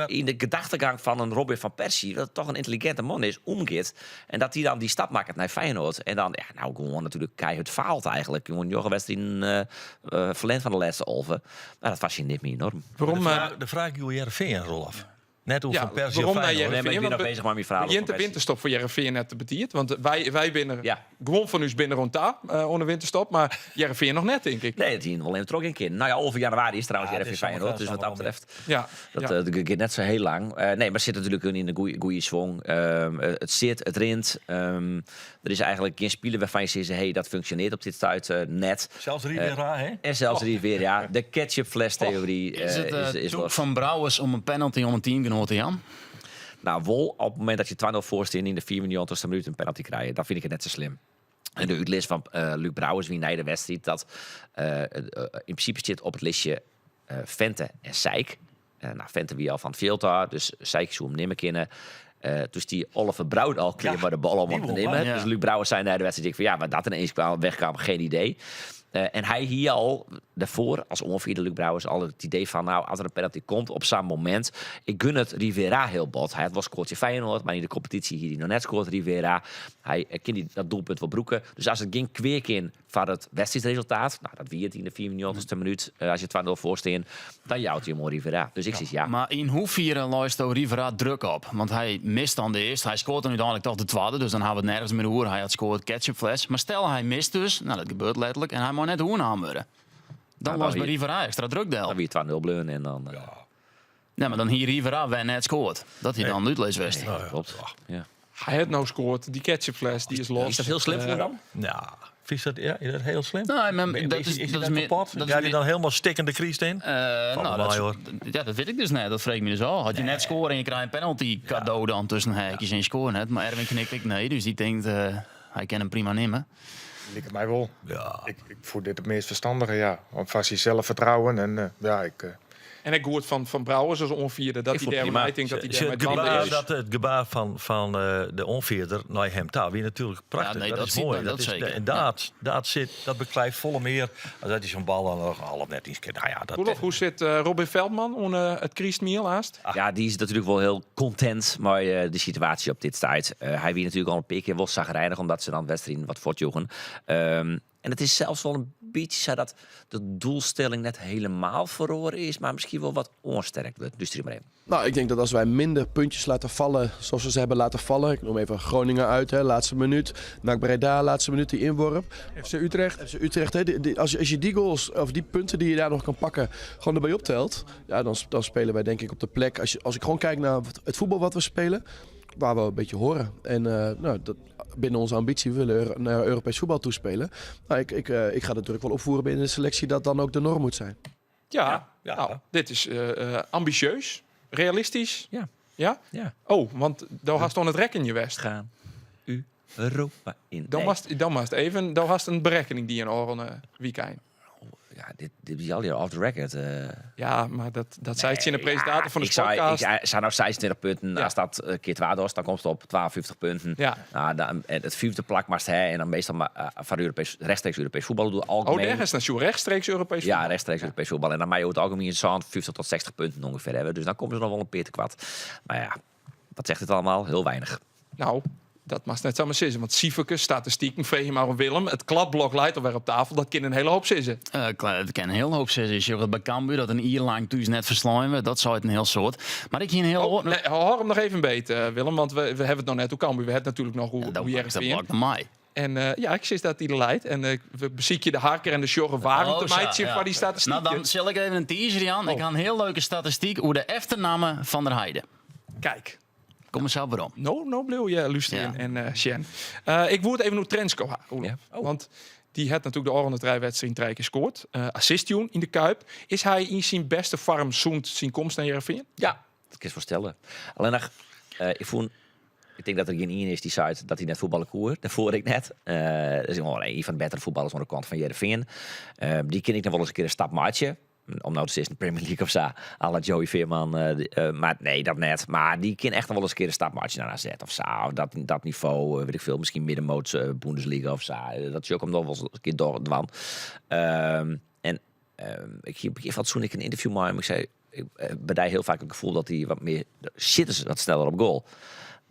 Speaker 3: in de gedachtegang van een Robin van Persie, dat toch een intelligente man is, omgeet. En dat hij dan die stap maakt naar Feyenoord. En dan, gewoon natuurlijk keihard faalt eigenlijk. Gewoon Jorgenwedstrijd verlengd van de laatste olven. Maar dat fascineert me enorm.
Speaker 1: Waarom?
Speaker 5: De vraag hoe Jereveen rol af. Net over Van Persie
Speaker 1: waarom
Speaker 5: of
Speaker 1: naar
Speaker 5: Feyenoord.
Speaker 3: Nee, maar ik ben nog bezig met mijn verhaal.
Speaker 1: Begint de winterstop voor Jereveen net te betiert? Want wij binnen,
Speaker 3: Ja.
Speaker 1: gewoon van u binnen rond daar, onder winterstop. Maar Jereveen nog net, denk ik.
Speaker 3: Nee, dat zien we wel in trok een keer. Nou ja, over januari is trouwens
Speaker 5: Ja,
Speaker 3: Jereveen
Speaker 5: dit is
Speaker 3: Feyenoord. Dus
Speaker 5: allemaal
Speaker 3: wat dat betreft,
Speaker 1: Ja.
Speaker 3: dat gaat net zo heel lang. Nee, maar het zit natuurlijk in een goede swing. Het zit, het rint. Er is eigenlijk geen speler waarvan je zegt, hey, dat functioneert op dit stuit net.
Speaker 5: Zelfs Rivera, hè?
Speaker 3: En zelfs weer, ja. De ketchupfles-theorie
Speaker 4: Is het
Speaker 3: is
Speaker 4: doek
Speaker 3: los.
Speaker 4: van Brouwers om een penalty om een teamgenoot te Jan?
Speaker 3: Nou, Wol, op het moment dat je 2-0 voorstaat in de 4 minuten een penalty krijgen, dan vind ik het net zo slim. En de uitlist van Luc Brouwers, wie na de wedstrijd, dat in principe zit op het listje Vente en Sijk. Vente wie al van het veld daar, dus Sijk zou hem nemen kunnen. Dus die Oliver Brouwer al kreeg maar de bal om hem te nemen.
Speaker 4: ja.
Speaker 3: Dus Luc Brouwers zei na de wedstrijd, ik van ja, maar dat ineens wegkwam, geen idee. En hij hier al daarvoor, als ongeveer Luc Brouwers, al het idee van, nou, als er een penalty komt op zo'n moment, ik gun het Rivera heel bot. Hij had wel scoort je Feyenoord, maar in de competitie hier die nog net scoort Rivera. Hij kent dat doelpunt wel broeken. Dus als het ging kweek in van het wedstrijdresultaat, nou, dat wie het in de 4 minuten minuut, als je 2-0 voorstaan, dan jouwt je hem Rivera. Dus ik zeg ja.
Speaker 4: Maar in hoeverre luistert Rivera druk op? Want hij mist dan de eerste. Hij scoort dan uiteindelijk toch de tweede. Dus dan hebben we het nergens meer over. Hij had scoort ketchupfles. Maar stel hij mist dus. Nou, dat gebeurt letterlijk. En hij moet net hoe aanbeuren. Dan was bij Rivera extra druk deel.
Speaker 3: Dan weer 2-0 bleun en dan...
Speaker 4: Nee, maar dan hier Rivera wel net scoort. Dat hij dan uitleest wist.
Speaker 3: Klopt. Ja.
Speaker 1: Hij heeft nou scoort, die ketchupfles, die is los.
Speaker 3: Is dat heel slim voor dan?
Speaker 5: Nou, vind je dat, is dat heel slim?
Speaker 4: Nee, maar
Speaker 5: Is
Speaker 4: dat is
Speaker 5: dat
Speaker 4: meer...
Speaker 5: kapot?
Speaker 4: dat is
Speaker 5: Ga je
Speaker 4: meer-
Speaker 5: dan helemaal stikkende kriest in?
Speaker 4: nou,
Speaker 5: mij, hoor.
Speaker 4: dat weet ik dus net. Dat vreeg ik me dus al. Had je net scoren en je krijgt een penalty cadeau dan tussen haakjes en je scoort net. Maar Erwin knikt ik nee. Dus die denkt, hij kan hem prima nemen.
Speaker 2: Lijkt mij wel.
Speaker 5: Ja.
Speaker 2: Ik voel dit het meest verstandige, ja. Om vast je zelfvertrouwen en
Speaker 1: En ik hoort van Brouwers als onvierde dat hij
Speaker 3: vond
Speaker 1: daar
Speaker 3: prima.
Speaker 1: ik denk dat hij
Speaker 5: Het
Speaker 1: daar met
Speaker 5: gebaar,
Speaker 1: handen is.
Speaker 5: het gebaar van de onveerder naar hem taal, weer natuurlijk prachtig.
Speaker 4: Ja, nee,
Speaker 5: dat
Speaker 4: dat
Speaker 5: is
Speaker 4: ziet
Speaker 5: mooi.
Speaker 4: men, dat
Speaker 5: is,
Speaker 4: zeker.
Speaker 5: En dat beklijft volle meer. Als dat hij zo'n bal dan nog half net iets kent. Nou ja, dat,
Speaker 1: Roelof, hoe zit Robin Veldman onder het Kriestmiel haast?
Speaker 3: Ja, die is natuurlijk wel heel content met de situatie op dit tijd. Hij wie natuurlijk al een paar keer wel zagrijnig, omdat ze dan wedstrijden wat voortjoegen. En het is zelfs wel een beetje zo dat de doelstelling net helemaal verloren is, maar misschien wel wat onsterk. Dus maar even.
Speaker 9: Nou, ik denk dat als wij minder puntjes laten vallen zoals we ze hebben laten vallen. Ik noem even Groningen uit, hè, laatste minuut. NAC Breda, laatste minuut, die inworp.
Speaker 6: FC Utrecht.
Speaker 9: FC Utrecht, hè, als je die goals of die punten die je daar nog kan pakken, gewoon erbij optelt. Ja, dan spelen wij denk ik op de plek. Als ik gewoon kijk naar het voetbal wat we spelen, waar we een beetje horen. En binnen onze ambitie we willen naar Europees voetbal toespelen. Nou, ik ga de druk wel opvoeren binnen de selectie dat dan ook de norm moet zijn.
Speaker 1: Ja,
Speaker 5: Ja.
Speaker 1: nou, dit is ambitieus, realistisch.
Speaker 3: Ja.
Speaker 1: Ja?
Speaker 3: Ja.
Speaker 1: Oh, want daar had dan het rek in je west.
Speaker 3: Gaan Europa in.
Speaker 1: Dan was even, dan was een berekening die in oren weekend.
Speaker 3: Ja, dit is al hier off the record.
Speaker 1: Ja, maar dat zei het in de presentator van de
Speaker 3: ik
Speaker 1: podcast.
Speaker 3: zou nou 26 punten.
Speaker 1: Ja.
Speaker 3: Als dat keer 2 was, dan komt het op 52 punten.
Speaker 1: Ja.
Speaker 3: Nou, dan, het 5e plak maar en dan meestal van rechtstreeks Europees voetbal doen
Speaker 1: Oh,
Speaker 3: algemeen.
Speaker 1: nergens naar rechtstreeks Europees
Speaker 3: Ja,
Speaker 1: voetbal.
Speaker 3: rechtstreeks Europees voetbal. En dan mag je over het algemeen zo'n 50 tot 60 punten ongeveer hebben. Dus dan komen ze nog wel een peer te kwad. Maar ja, wat zegt het allemaal? Heel weinig.
Speaker 1: Nou, Dat mag net zomaar zeggen. Want Sieverke, statistieken, vreeg je maar om Willem. Het kladblok leidt alweer op tafel. Dat kan een hele hoop zitten.
Speaker 4: Het kan een hele hoop zeggen. Je zegt bij Cambuur dat een jaar lang thuis net verslaan we. Dat zou het een heel soort. Maar ik hier een heel...
Speaker 1: Hoor hem nog even beter, Willem. Want we hebben het nog net hoe Cambuur. We hebben natuurlijk nog hoe
Speaker 4: dat
Speaker 1: Heerenveen.
Speaker 4: blijkt naar mij.
Speaker 1: En ik zie dat hij er leidt. En we beziek je de Harker en de Sjorren waarom te meidje van die statistieken.
Speaker 4: Nou, dan zal ik even een teaser aan. Ik ga een heel leuke statistiek over de eftername van der Heide.
Speaker 1: Kijk.
Speaker 4: Kom eens zelf waarom.
Speaker 1: No blauw je luisteren en Sjen. Ik word even naar Trensko gaan.
Speaker 3: Ja.
Speaker 1: Want die had natuurlijk de oranje wedstrijd 3 keer gescoord. Assist in de Kuip. Is hij in zijn beste vorm zoend zijn komst naar Heerenveen?
Speaker 3: Ja, dat kan je voorstellen. Alleen nog, ik denk dat er geen is die zei dat hij net voetballen koer. Daarvoor ik net. Dat is gewoon een van de betere voetballers aan de kant van Heerenveen. Die ken ik nog wel eens een keer een stapmaatje. Om nou te zeggen in de Premier League of zo. À la Joey Veerman. Maar nee, dat net. Maar die kan echt nog wel eens een keer een stapmaatje naar AZ of zo. Dat niveau, weet ik veel. Misschien middenmoots Bundesliga of zo. Dat is ook om nog wel eens een keer door de wand. Ik had toen ik een interview met hem. Ik zei, bij heel vaak het gevoel dat hij wat meer zitten wat sneller op goal.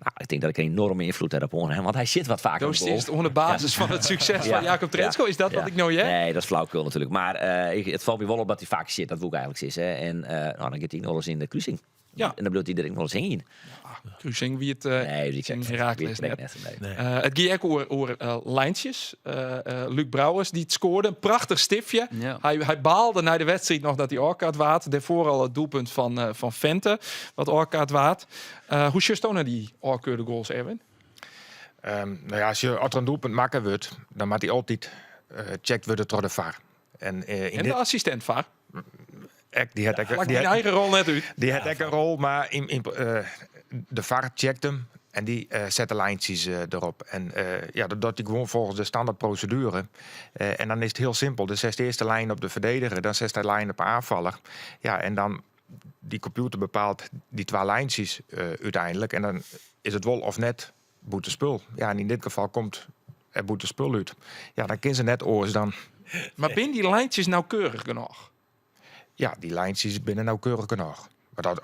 Speaker 3: Nou, ik denk dat ik een enorme invloed heb op hem, want hij zit wat vaker op goal.
Speaker 1: Dat is onder basis van het succes van Jacob Trensko. Is dat wat ik nou
Speaker 3: Nee, dat is flauwkul natuurlijk. Maar het valt me wel op dat hij vaak zit. Dat wil ik eigenlijk is. Hè. En dan gaat hij nog eens in de kruising.
Speaker 1: Ja.
Speaker 3: En dan bedoelt hij er nog eens heen.
Speaker 1: Cruising wie het
Speaker 3: die
Speaker 1: in
Speaker 3: kent
Speaker 1: Heracles
Speaker 3: net.
Speaker 1: net. Het ging ook over lijntjes. Luc Brouwers die het scoorde. Een prachtig stiftje.
Speaker 4: Ja.
Speaker 1: Hij baalde na de wedstrijd nog dat hij orkaart waard. Daarvoor al het doelpunt van Vente. Wat orkaart waard. Hoe just naar die orkeurde goals, Erwin?
Speaker 2: Als je een doelpunt maken wilt, dan moet hij altijd checkt worden door de VAR. En
Speaker 1: De assistent vaar.
Speaker 2: die had
Speaker 1: Die eigen rol net uit.
Speaker 2: Die had ook een rol, maar de VAR checkt hem en die zet de lijntjes erop. En dat doet hij gewoon volgens de standaardprocedure. En dan is het heel simpel. Dus zet de eerste lijn op de verdediger, dan zet de lijn op aanvaller. Ja, en dan die computer bepaalt die 2 lijntjes uiteindelijk. En dan is het wel of net boetespul. Ja, en in dit geval komt er boetespul uit. Ja, dan kunnen ze net oors dan.
Speaker 1: Maar binnen die lijntjes nauwkeurig genoeg?
Speaker 2: Ja, die lijntjes binnen nauwkeurig genoeg. Maar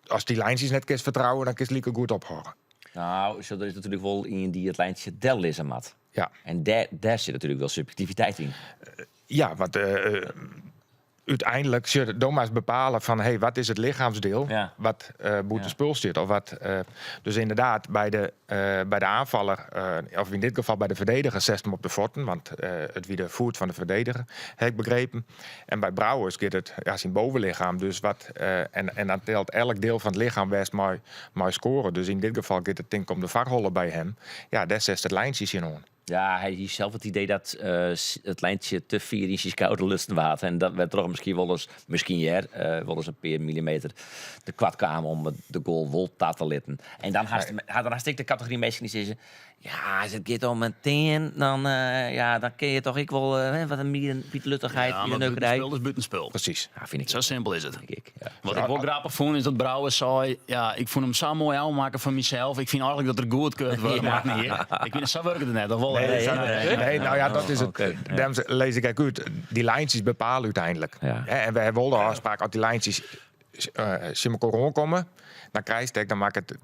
Speaker 2: als die lijntjes net kunt vertrouwen, dan kun je het liever goed ophoren.
Speaker 3: Nou, zo is natuurlijk wel in die het lijntje del is mat.
Speaker 2: Ja.
Speaker 3: En daar zit natuurlijk wel subjectiviteit in.
Speaker 2: Ja, want uiteindelijk zullen Doma's bepalen van wat is het lichaamsdeel wat boetespul zit. Of wat, dus inderdaad, bij de aanvaller, of in dit geval bij de verdediger, zet hem op de voeten. Want het wie de voet van de verdediger, heb ik begrepen. En bij Brouwers gaat het zijn bovenlichaam. Dus en dan telt elk deel van het lichaam best maar scoren. Dus in dit geval gaat het denk om de varhollen bij hem. Ja, daar zet het lijntjes in on.
Speaker 3: Ja, hij heeft zelf het idee dat het lijntje te 4 inches koude lusten water. En dat werd toch misschien wel eens een paar millimeter de kwad kwamen om de goal vol te litten. En dan had ik de categorie mensen die zeggen, ja, als het gaat om een 10, dan kun je toch ik wel wat een pietluttigheid,
Speaker 4: Ja,
Speaker 3: een
Speaker 4: maar
Speaker 3: neukerij.
Speaker 4: buitenspel is buitenspel.
Speaker 2: Precies.
Speaker 3: Ja, vind ik
Speaker 4: Zo simpel is het.
Speaker 3: denk ik. Ja.
Speaker 4: Wat ik wel grappig vond, is dat Brouwers zei... Ja, ik vond hem zo mooi aanmaken van mezelf. Ik vind eigenlijk dat er goed keurt wordt, maar niet. Ik vind het zo werkt het net. Dat wel.
Speaker 2: Nee, nou ja, dat is het.
Speaker 3: Oké, ja.
Speaker 2: Daarom lees ik ook uit. Die lijntjes bepalen uiteindelijk.
Speaker 3: Ja.
Speaker 2: En we hebben wel de afspraak, als die lijntjes rondkomen, dan krijg je dan maakt het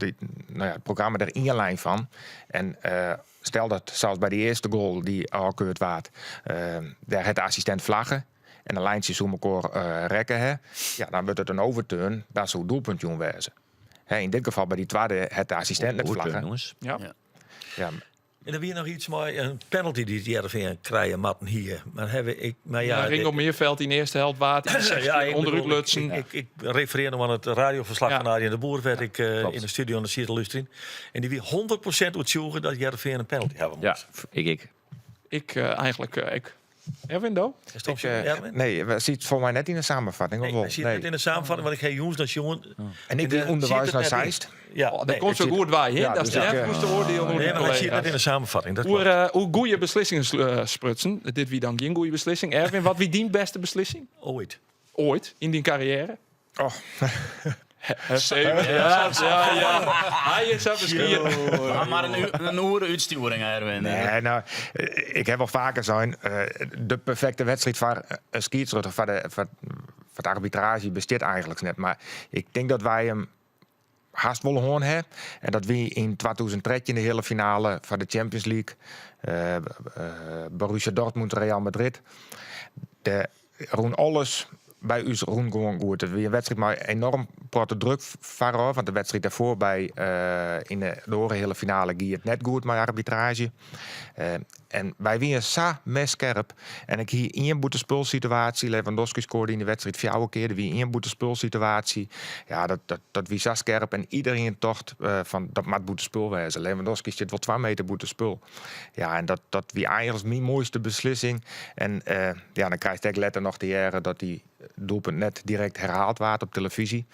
Speaker 2: programma er in je lijn van. En stel dat, zoals bij de eerste goal die al keurt waard, daar het de assistent vlaggen en de lijntjes om elkaar rekken, ja, dan wordt het een overturn, dat zou doelpunt doen wezen. In dit geval bij die tweede het de assistent net vlaggen.
Speaker 3: Jongens.
Speaker 1: Ja.
Speaker 2: Ja,
Speaker 5: En dan weer nog iets mooi, een penalty die Heerenveen krijgen matten hier. Maar
Speaker 1: Ringo Meerveld in de eerste helft waard. Onderuit lutsen.
Speaker 5: Ik refereer nog aan het radioverslag
Speaker 1: Ja.
Speaker 5: van Arjen de Boer. Werd ik in de studio aan de Seattle Lustrin. En die weer 100% uitzoeken dat Heerenveen een penalty hebben moet.
Speaker 3: Ja, ik.
Speaker 1: Ik eigenlijk. Erwin, Do?
Speaker 5: Is dat zo, Erwin?
Speaker 2: nee, we zien het voor mij net in de samenvatting.
Speaker 5: Nee,
Speaker 2: of wel?
Speaker 5: ik zie het net in de samenvatting, want ik ga jongens naar jongen.
Speaker 2: En ik
Speaker 5: zie
Speaker 2: ben onderwijs
Speaker 5: het
Speaker 2: naar
Speaker 5: net in.
Speaker 2: Zeist.
Speaker 5: Ja,
Speaker 1: Dat
Speaker 5: nee,
Speaker 1: komt zo
Speaker 2: ik zie
Speaker 1: goed bij, hè?
Speaker 2: Ja,
Speaker 1: Dat is
Speaker 2: dus
Speaker 1: de
Speaker 2: ik,
Speaker 1: moest oordeel.
Speaker 5: nee, maar ik zie het net in de samenvatting. Dat klopt.
Speaker 1: Hoe goede beslissingen sprutsen. Dit wie dan geen goede beslissing. Erwin, wat wie die beste beslissing?
Speaker 5: Ooit.
Speaker 1: Ooit in die carrière?
Speaker 2: Oh.
Speaker 1: Ja. Hij is aan beskiën.
Speaker 4: Maar een oeren uitsturing, Erwin.
Speaker 2: Nee, nou, ik heb wel vaker zijn de perfecte wedstrijd voor een scheidsrechter voor de arbitrage bestaat eigenlijk net. Maar ik denk dat wij hem haast willen horen hebben. En dat wie in 2013 de hele finale van de Champions League. Borussia Dortmund, Real Madrid. De roen alles bij u roen gewoon goed. Het was een wedstrijd maar enorm grote druk voor. Want de wedstrijd daarvoor in de hele finale ging het net goed met arbitrage. En wij waren zo scherp. En ik hier één boetespulsituatie. Lewandowski scoorde in de wedstrijd 4 keer. Er was één boetespulsituatie. Ja, dat was zo scherp. En iedereen dacht van dat moet boetespul wezen. Lewandowski zit wel 2 meter boetespul. Ja, en dat was eigenlijk mijn mooiste beslissing. En dan krijg je letter nog de jaren dat die doelpunt net direct herhaald werd op televisie.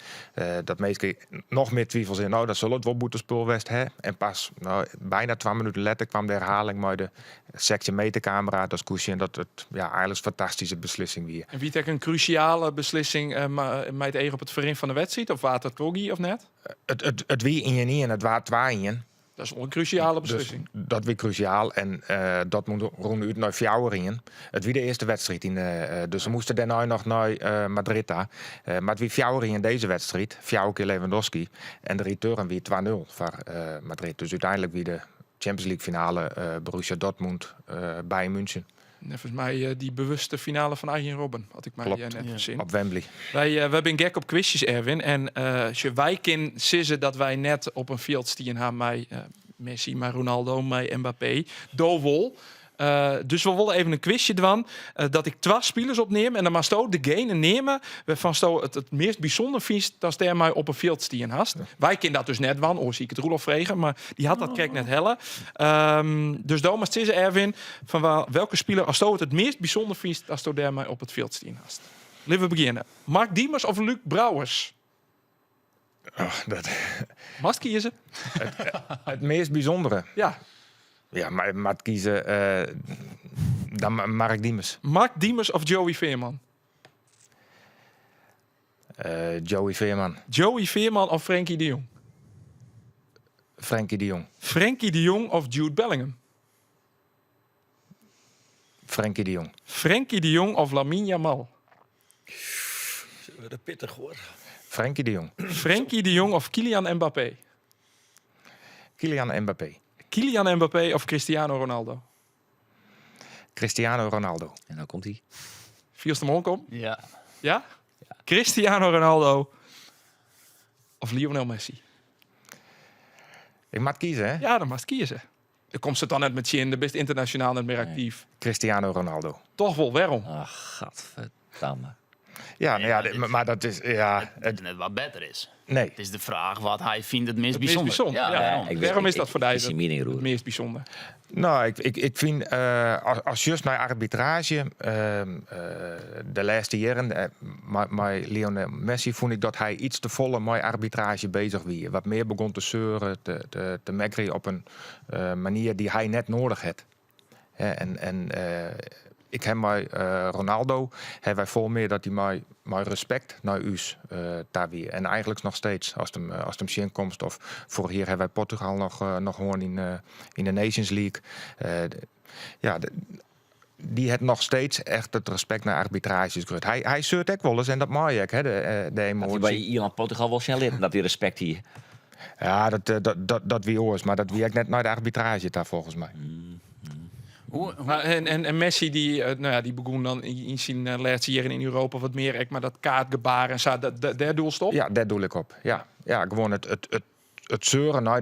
Speaker 2: Dat meestal nog meer twijfels in. Nou, dat zal het wel boetespul west hè. En pas bijna 2 minuten later kwam de herhaling met de sectie metercamera. Dat is en dat het eigenlijk een fantastische beslissing weer.
Speaker 1: En wie een cruciale beslissing met oog op het verring van de wedstrijd? Of water het Kogi of net?
Speaker 2: Het wie in je niet en het waard 2 in.
Speaker 1: Dat is wel een cruciale beslissing.
Speaker 2: Dus dat weer cruciaal. En dat moet rond uit naar 4 ringen. Het wie de eerste wedstrijd. Dus ze moesten daarna nog naar Madrid. Maar het wie 4 ringen in deze wedstrijd. 4 keer Lewandowski. En de return weer 2-0 voor Madrid. Dus uiteindelijk weer de Champions League finale Borussia Dortmund Bayern München.
Speaker 1: Volgens mij die bewuste finale van Arjen Robben. Had ik mij net gezien.
Speaker 2: Op Wembley.
Speaker 1: We hebben gek op quizjes, Erwin. En wij kunnen zeggen dat wij net op een veld stien hebben met Messi, met Ronaldo, met Mbappé. Dovol. Dus we willen even een quizje doen. Dat ik 2 spelers opneem. En dan mag je degene nemen waarvan je het meest bijzonder vindt dat je mij op een veld stien hast. Ja. Wij kennen dat dus net van. Zie ik het Roelof vregen. Maar die had dat kijk net helle. Dus dan moet je zeggen, Erwin, van welke speler als je het meest bijzonder vindt als je daar mij op het veld stien hast. Laten we beginnen. Mark Diemers of Luc Brouwers? Mag kiezen?
Speaker 2: Het meest bijzondere?
Speaker 1: Ja.
Speaker 2: Ja, maar het kiezen dan Mark Diemers.
Speaker 1: Mark Diemers of Joey Veerman?
Speaker 2: Joey Veerman.
Speaker 1: Joey Veerman of Frenkie de Jong?
Speaker 2: Frenkie de Jong.
Speaker 1: Frenkie de Jong of Jude Bellingham?
Speaker 2: Frenkie de Jong.
Speaker 1: Frenkie de Jong of Lamine Yamal?
Speaker 5: De pittig hoor.
Speaker 2: Frenkie de Jong.
Speaker 1: Frenkie de Jong of Kylian Mbappé?
Speaker 2: Kylian Mbappé.
Speaker 1: Kylian Mbappé of Cristiano Ronaldo?
Speaker 2: Cristiano Ronaldo.
Speaker 3: En dan komt hij.
Speaker 1: Vierste Monkom?
Speaker 4: Ja.
Speaker 1: Ja? Cristiano Ronaldo of Lionel Messi?
Speaker 2: Ik mag kiezen, hè?
Speaker 1: Ja, dan mag je kiezen. Dan komt ze dan net met Chin, de best internationaal net meer actief.
Speaker 2: Cristiano Ronaldo.
Speaker 1: Toch wel, waarom?
Speaker 3: Ach, gadverdamme.
Speaker 2: Ja, maar dat is... Ja,
Speaker 4: Het is net wat beter is.
Speaker 2: nee.
Speaker 4: Het is de vraag wat hij vindt het meest
Speaker 1: Het meest
Speaker 4: bijzonder.
Speaker 1: bijzonder. Ja, waarom is dat voor mij het meest bijzonder?
Speaker 2: Nou, ik vind als just naar arbitrage, de laatste jaren, met Lionel Messi, vond ik dat hij iets te volle met arbitrage bezig was. Wat meer begon te zeuren, te mekkeren op een manier die hij net nodig had. Ik heb met Ronaldo, hebben wij vol meer dat hij met respect naar us daar weer. En eigenlijk nog steeds, als hem zien komt. Of vorig jaar hebben wij Portugal nog gewoon in de Nations League. Die heeft nog steeds echt het respect naar arbitrages. Hij zeurt ook wel eens en dat mag ik, hè, de emotie.
Speaker 3: Bij Ierland Portugal wel snel leren dat die respect hier.
Speaker 2: Ja, dat wie oors, maar dat wie ik net naar de arbitrage daar volgens mij.
Speaker 1: En Messi die begon dan in zijn laatste jaren in Europa wat meer, maar dat kaartgebaar en zo, daar doelstop?
Speaker 2: Ja, daar doe ik op. Ja, gewoon het zeuren naar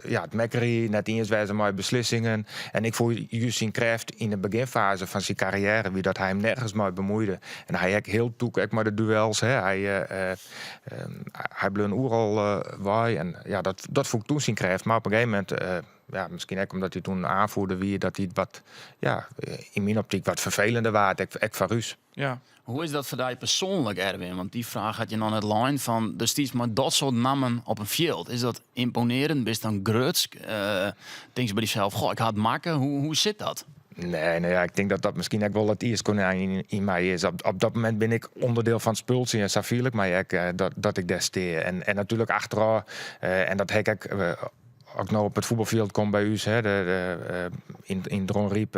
Speaker 2: het mekkerie, net eens wijzen maar beslissingen. En ik voel juist zijn kracht in de beginfase van zijn carrière, wie dat hij hem nergens mee bemoeide. En hij heeft heel toek maar de duels. Hè. Hij bleef een oeral waai. En ja, dat voel ik toen zijn kracht. Maar op een gegeven moment, misschien ook omdat hij toen aanvoerde wie dat hij wat, in mijn optiek wat vervelender waard. Ik van Ruus.
Speaker 1: Ja.
Speaker 4: Hoe is dat voor jou persoonlijk, Erwin? Want die vraag had je dan het line van... Dus steeds maar dat soort namen op een veld. Is dat imponerend? Ben je dan grutsk? Denk je bij jezelf, goh, ik ga het maken. Hoe zit dat?
Speaker 2: Nee, ik denk dat misschien ook wel het eerste konijn in mij is. Op dat moment ben ik onderdeel van het spultje en zo viel ik mij dat ik daar steer. En natuurlijk achteraf, en dat heb ik... ook nou op het voetbalveld komt bij u, in Dronriep.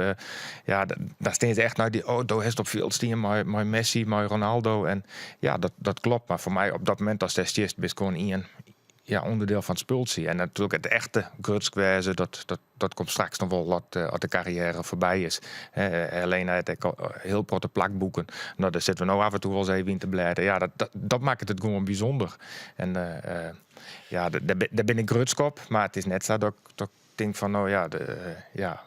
Speaker 2: Daar staan ze echt naar die daar is op veld staan, met Messi, met Ronaldo. En ja, dat klopt. Maar voor mij op dat moment als testjes ben ik gewoon onderdeel van het spul zie. En natuurlijk het echte grutskwijze, dat komt straks nog wel als de carrière voorbij is. Alleen het heel protte plakboeken. Nou, daar zitten we nou af en toe wel eens even in te blijden. Ja, dat maakt het gewoon bijzonder. En daar ben ik grutskop, maar het is net zo dat ik denk van, nou ja,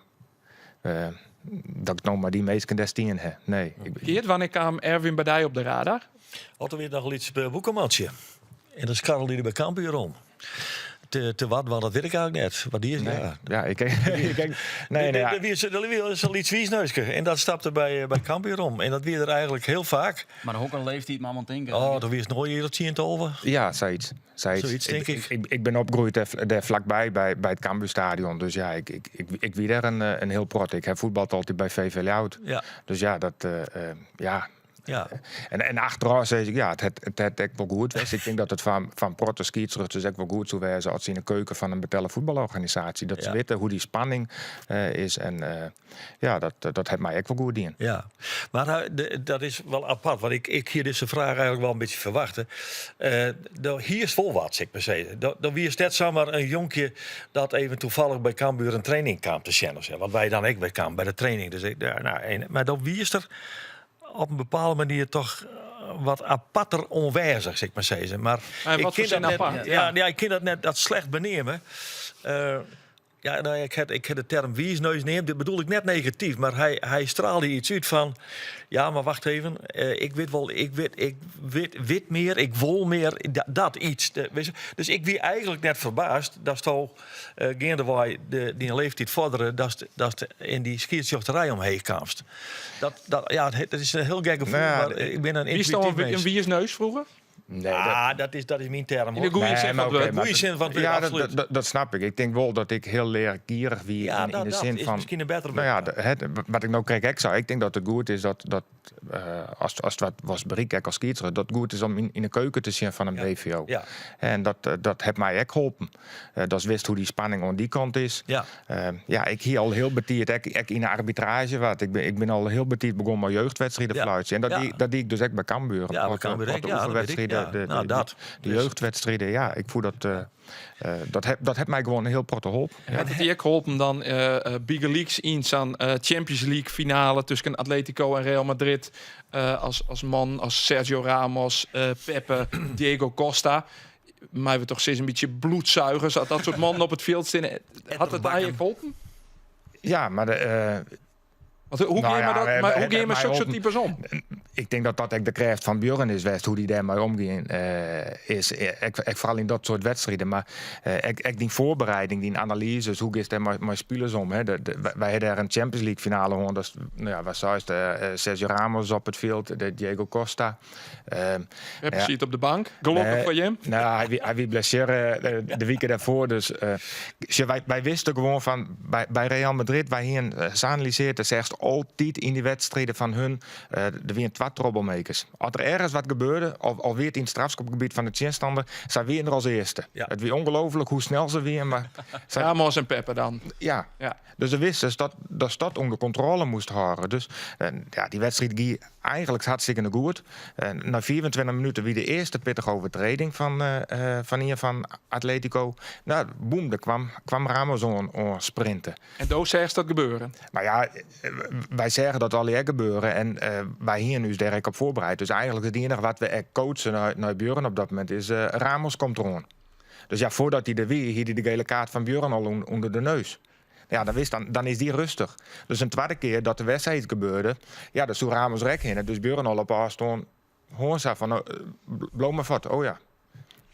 Speaker 2: dat ik nou maar die meesten destien heb. Nee.
Speaker 1: Geert, wanneer kwam Erwin Badij op de radar?
Speaker 5: Had er weer nog iets bij boekenmandje. En dat is Karel die er bij Cambuur om. Te wat, want dat weet ik eigenlijk net. Wat die is,
Speaker 2: Ja, ik kijk. Nee.
Speaker 5: Er is al iets wiesneusje. En dat stapte bij Cambuur om. En dat weer er eigenlijk heel vaak.
Speaker 4: Maar ook al leeft hij het maar aan het denken.
Speaker 5: Oh, dan weer nooit hier dat zien te over.
Speaker 2: Ja, zoiets.
Speaker 5: Zoiets, denk ik.
Speaker 2: Ik ben opgegroeid daar vlakbij bij het Cambuurstadion. Dus ja, ik wie daar een heel prot. Ik heb voetbald altijd bij VV Loud.
Speaker 5: Ja.
Speaker 2: Dus ja,
Speaker 5: Ja.
Speaker 2: En achteraf zei ik, ja, het echt wel goed was. Ik denk dat het van protte skietsruchters echt wel goed zou wezen als in de keuken van een betelle voetbalorganisatie. Dat ze weten hoe die spanning is. En dat heeft mij echt wel goed in.
Speaker 5: Ja, maar dat is wel apart. Want ik hier deze vraag eigenlijk wel een beetje verwachten. Hier is vol wat, zeg maar zeggen. Dan wie is net zomaar een jonkje dat even toevallig bij Cambuur een training kwam te zien. Wat wij dan ook bij kwamen, bij de training. Dus maar dan wie is er op een bepaalde manier toch wat aparter onwijzig, zeg maar zeggen. Maar
Speaker 1: en wat
Speaker 5: ik
Speaker 1: voor
Speaker 5: ken dat
Speaker 1: apart?
Speaker 5: net, ik ken dat net dat slecht benemen. Ik heb de term wiesneus neemt. Dit bedoel ik net negatief, maar hij straalde iets uit van. Ja, maar wacht even. Ik weet meer, ik wil meer. Dat iets. Dus ik wie eigenlijk net verbaasd dat zo gaandeweg die leeftijd vorderen, dat in die skiertjochterij omheen kamst. Dat is een heel gek gevoel. Maar ik ben een intuïtief mens.
Speaker 1: Wie is neus vroeger?
Speaker 2: Nee,
Speaker 5: dat is mijn term.
Speaker 1: In de goede zin van het woord.
Speaker 5: Goede zin van het woord, absoluut.
Speaker 2: dat snap ik. Ik denk wel dat ik heel leergierig wie in de zin
Speaker 5: is
Speaker 2: van.
Speaker 5: misschien een betere
Speaker 2: wat ik nou krijg, ik denk dat het goed is dat als het wat was bereikt als skieter, dat het goed is om in de keuken te zien van een BVO.
Speaker 5: Ja.
Speaker 2: En dat heeft mij ook geholpen. Dat wist hoe die spanning aan die kant is.
Speaker 5: Ja.
Speaker 2: Ik hier al heel betiert, ik in de arbitrage wat. Ik ben al heel betiert begonnen met jeugdwedstrijden fluitje. En dat die ik dus ook bij Cambuur.
Speaker 5: Ja, bij Cambuur.
Speaker 2: De jeugdwedstrijden, ik voel dat heeft mij gewoon heel prot geholpen.
Speaker 1: Had het die ook geholpen dan Big Leagues in zo'n Champions League finale tussen Atletico en Real Madrid als man als Sergio Ramos, Pepe, Diego Costa. Maar we toch steeds een beetje bloedzuigers, dat soort mannen op het veld staan. Had het eigenlijk geholpen?
Speaker 2: Ja, maar
Speaker 1: hoe ga je met zulke soort types om?
Speaker 2: Ik denk dat echt de kracht van Björn is geweest, hoe die daarmee omgaan is. Ik vooral in dat soort wedstrijden. Maar ik die voorbereiding, die analyses, hoe is daar met spelers om? Hè? Wij hadden er een Champions League finale gewoon. Dat was zoals Sergio Ramos op het veld, de Diego Costa.
Speaker 1: Heb je ziet op de bank? Gelukkig voor je?
Speaker 2: Nou, hij wie blessure de weken daarvoor. Dus wij wisten gewoon van bij Real Madrid, wij hier geanalyseerd, zegt altijd in die wedstrijden van hun, er weer twee troublemakers. Als er ergens wat gebeurde, al weer in het strafschopgebied van de tegenstander, zij weer er als eerste. Ja. Het weer ongelooflijk hoe snel ze weer, maar
Speaker 1: Ramos en Pepe dan.
Speaker 2: Ja. Dus ze wisten dat dat onder controle moest houden. Dus die wedstrijd ging eigenlijk hartstikke goed. Na 24 minuten wie de eerste pittige overtreding van Atletico. Nou, boem, er kwam Ramos on sprinten.
Speaker 1: En Doos zegt dat gebeuren.
Speaker 2: Maar ja, wij zeggen dat al gebeuren en wij hier nu direct op voorbereid. Dus eigenlijk het enige wat we coachen naar Björn op dat moment is Ramos komt erom. Dus ja, voordat hij er weer, hier de gele kaart van Björn al onder de neus. Ja, dan is die rustig. Dus een tweede keer dat de wedstrijd gebeurde, ja, dat zou Ramos rek in. Dus Björn al op afstand hoor ze van, blow me vat, oh ja.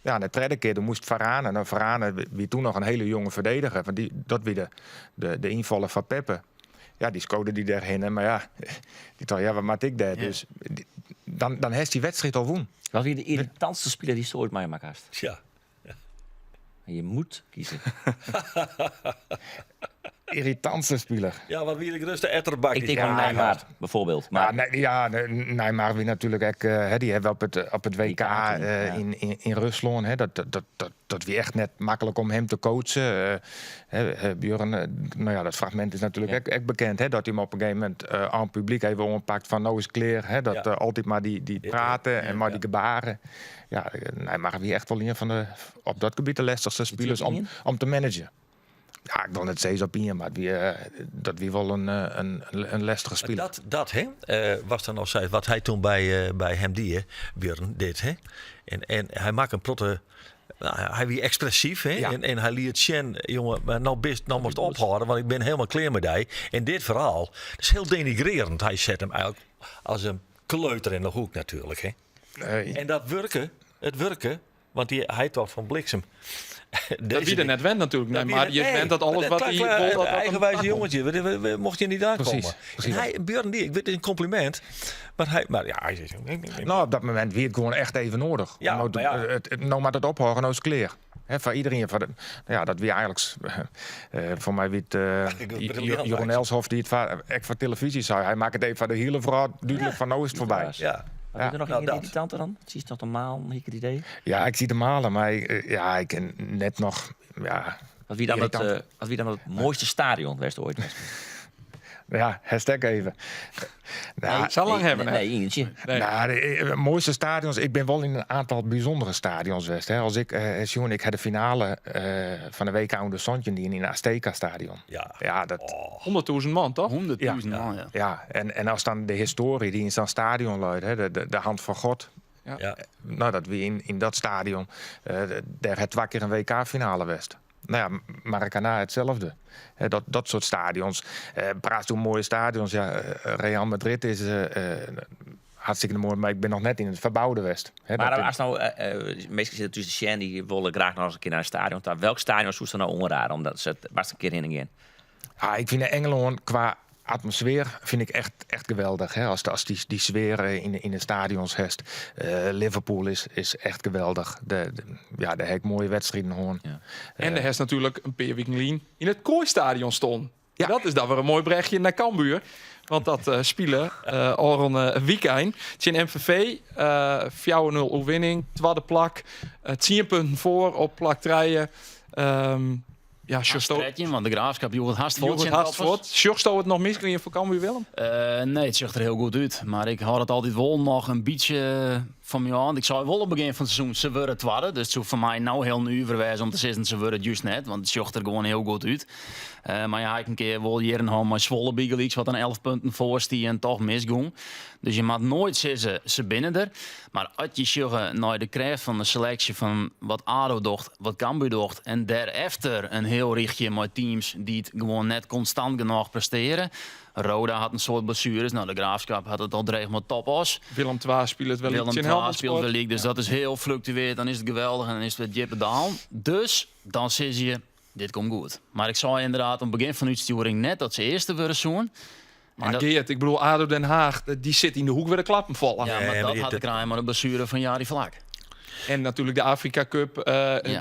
Speaker 2: Ja, de derde keer moest Varane. Nou, Varane, wie toen nog een hele jonge verdediger, want dat weer de invaller van Pepe. Ja, die scoorde die daarheen. Maar ja, die dacht, wat maak ik daar? Ja. Dus dan heeft die wedstrijd al woen.
Speaker 3: Wat weer de irritantste speler die ze ooit meegemaakt heeft.
Speaker 5: Ja.
Speaker 3: En je moet kiezen.
Speaker 2: irritantste speler.
Speaker 5: Ja, wat wie de grootste etterbak
Speaker 3: Ik
Speaker 5: is.
Speaker 3: denk
Speaker 5: Ja,
Speaker 3: van Neymar, bijvoorbeeld. Maar
Speaker 2: Neymar wie natuurlijk ook, die hebben op het WK in Rusland. Dat wie echt net makkelijk om hem te coachen. Björn, dat fragment is natuurlijk ook bekend. Dat hij hem op een gegeven moment aan het publiek even ompakt van nou is clear. Dat altijd maar die praten en maar die gebaren. Ja, Neymar wie echt wel een van de op dat gebied de lastigste spelers om te managen. Ja, ik wil net steeds op in, maar dat wie wel een lastige speler.
Speaker 5: Dat was dan nog steeds wat hij toen bij hem die, Björn, deed. Hè? En hij maakt een protte. Hij wie expressief, hè?
Speaker 2: Ja.
Speaker 5: En hij liet Shen, jongen, maar nou moest ophouden, want ik ben helemaal klaar met die. En dit verhaal, dat is heel denigrerend. Hij zet hem eigenlijk als een kleuter in de hoek natuurlijk, hè? En dat werken, want hij toch van bliksem.
Speaker 1: Dat wie er net went natuurlijk. Nee, maar je bent dat alles wat hij wil.
Speaker 5: Eigenwijze jongetje, we mocht je niet aankomen.
Speaker 2: Precies.
Speaker 5: En hij, Björn die, ik weet het is een compliment, maar hij zegt.
Speaker 2: Nou, op dat moment wie het gewoon echt even nodig.
Speaker 5: Ja,
Speaker 2: nou,
Speaker 5: maar ja.
Speaker 2: Nou maar dat ophouden, nou is het clear. Voor iedereen, dat wie eigenlijk, voor mij wie Jeroen Elshoff die het voor televisie zei. Hij maakt het even van de hele vrouw duidelijk van nou is het voorbij.
Speaker 5: Ja.
Speaker 3: Heb je er nog een irritanter dan? Zie je toch normaal, een idee?
Speaker 2: Ja, ik zie de malen, maar ik ken net nog. Ja,
Speaker 3: Wat wie dan het mooiste stadion was ooit?
Speaker 2: ja, hashtag even.
Speaker 1: Ik zal lang hebben.
Speaker 3: Nee, eentje.
Speaker 1: Nee.
Speaker 2: Nou, de mooiste stadions. Ik ben wel in een aantal bijzondere stadions geweest. Als ik had de finale van de WK onder Sontje die in het Azteca-stadion. Ja, dat.
Speaker 1: 100.000 man, toch?
Speaker 4: 100.000 man, ja.
Speaker 2: Ja, en als dan de historie die in zo'n stadion luidt, de hand van God.
Speaker 5: Ja.
Speaker 2: Nou, dat we in dat stadion daar het 2 keer een WK-finale west. Nou ja, Maracana hetzelfde. Dat soort stadions. Praat toen mooie stadions. Ja, Real Madrid is hartstikke mooi, maar ik ben nog net in het verbouwde West.
Speaker 3: Maar als nou, meestal zitten tussen Shen die willen graag nog eens een keer naar een stadion. Welk stadion zoest er nou onraar? Omdat ze het was een keer in gaan.
Speaker 2: Ik vind Engeland qua atmosfeer vind ik echt geweldig. Als die sfeer in de stadions heeft. Liverpool is echt geweldig. Daar heb ik mooie wedstrijden hoor.
Speaker 3: Ja.
Speaker 1: En er is natuurlijk een paar weken geleden in het Kooistadion stond. Ja. Dat is dan weer een mooi berichtje naar Cambuur. Want dat spelen al een weekend. Het is in MVV, 4-0 overwinning, tweede plak. 10 punten voor op plak 3. Ja,
Speaker 4: Stretje, want de Graafschap joeg het
Speaker 1: Hartvoort. Sjorsto het nog misgegaan voor Cambuur Willem?
Speaker 4: Nee, het ziet er heel goed uit. Maar ik had het altijd wel nog een beetje van me aan. Ik zou wel op het begin van het seizoen ze worden tweede. Dus het zou voor mij nou heel nu verwijzen om te zeggen ze worden juist net. Want het ziet er gewoon heel goed uit. Maar ja, ik een keer wel hier en maar Zwolle Bigelieks wat een 11 punten voor die en toch misging. Dus je mag nooit zeggen ze binnen er. Maar als je zeggen naar de krijgt van de selectie van wat ADO docht, wat Cambuur docht en daarachter een heel richtje met teams die het gewoon net constant genoeg presteren. Roda had een soort blessures. Nou, de Graafschap had het al dreig met top als.
Speaker 1: Willem II speelt het wel
Speaker 4: Willem
Speaker 1: iets in
Speaker 4: II
Speaker 1: Helmond
Speaker 4: speelt wel league, dus dat is heel fluctueert. Dan is het geweldig en dan is het Jippe Daal. Dus dan zeg je, dit komt goed. Maar ik zou inderdaad aan het begin van de uitsturing net dat ze eerste willen zoen.
Speaker 1: Maar Geert, ik bedoel, ADO Den Haag, die zit in de hoek waar de klappen vallen.
Speaker 4: Ja, maar dat had ik maar de blessure van Jari Vlak.
Speaker 1: En natuurlijk de Afrika Cup,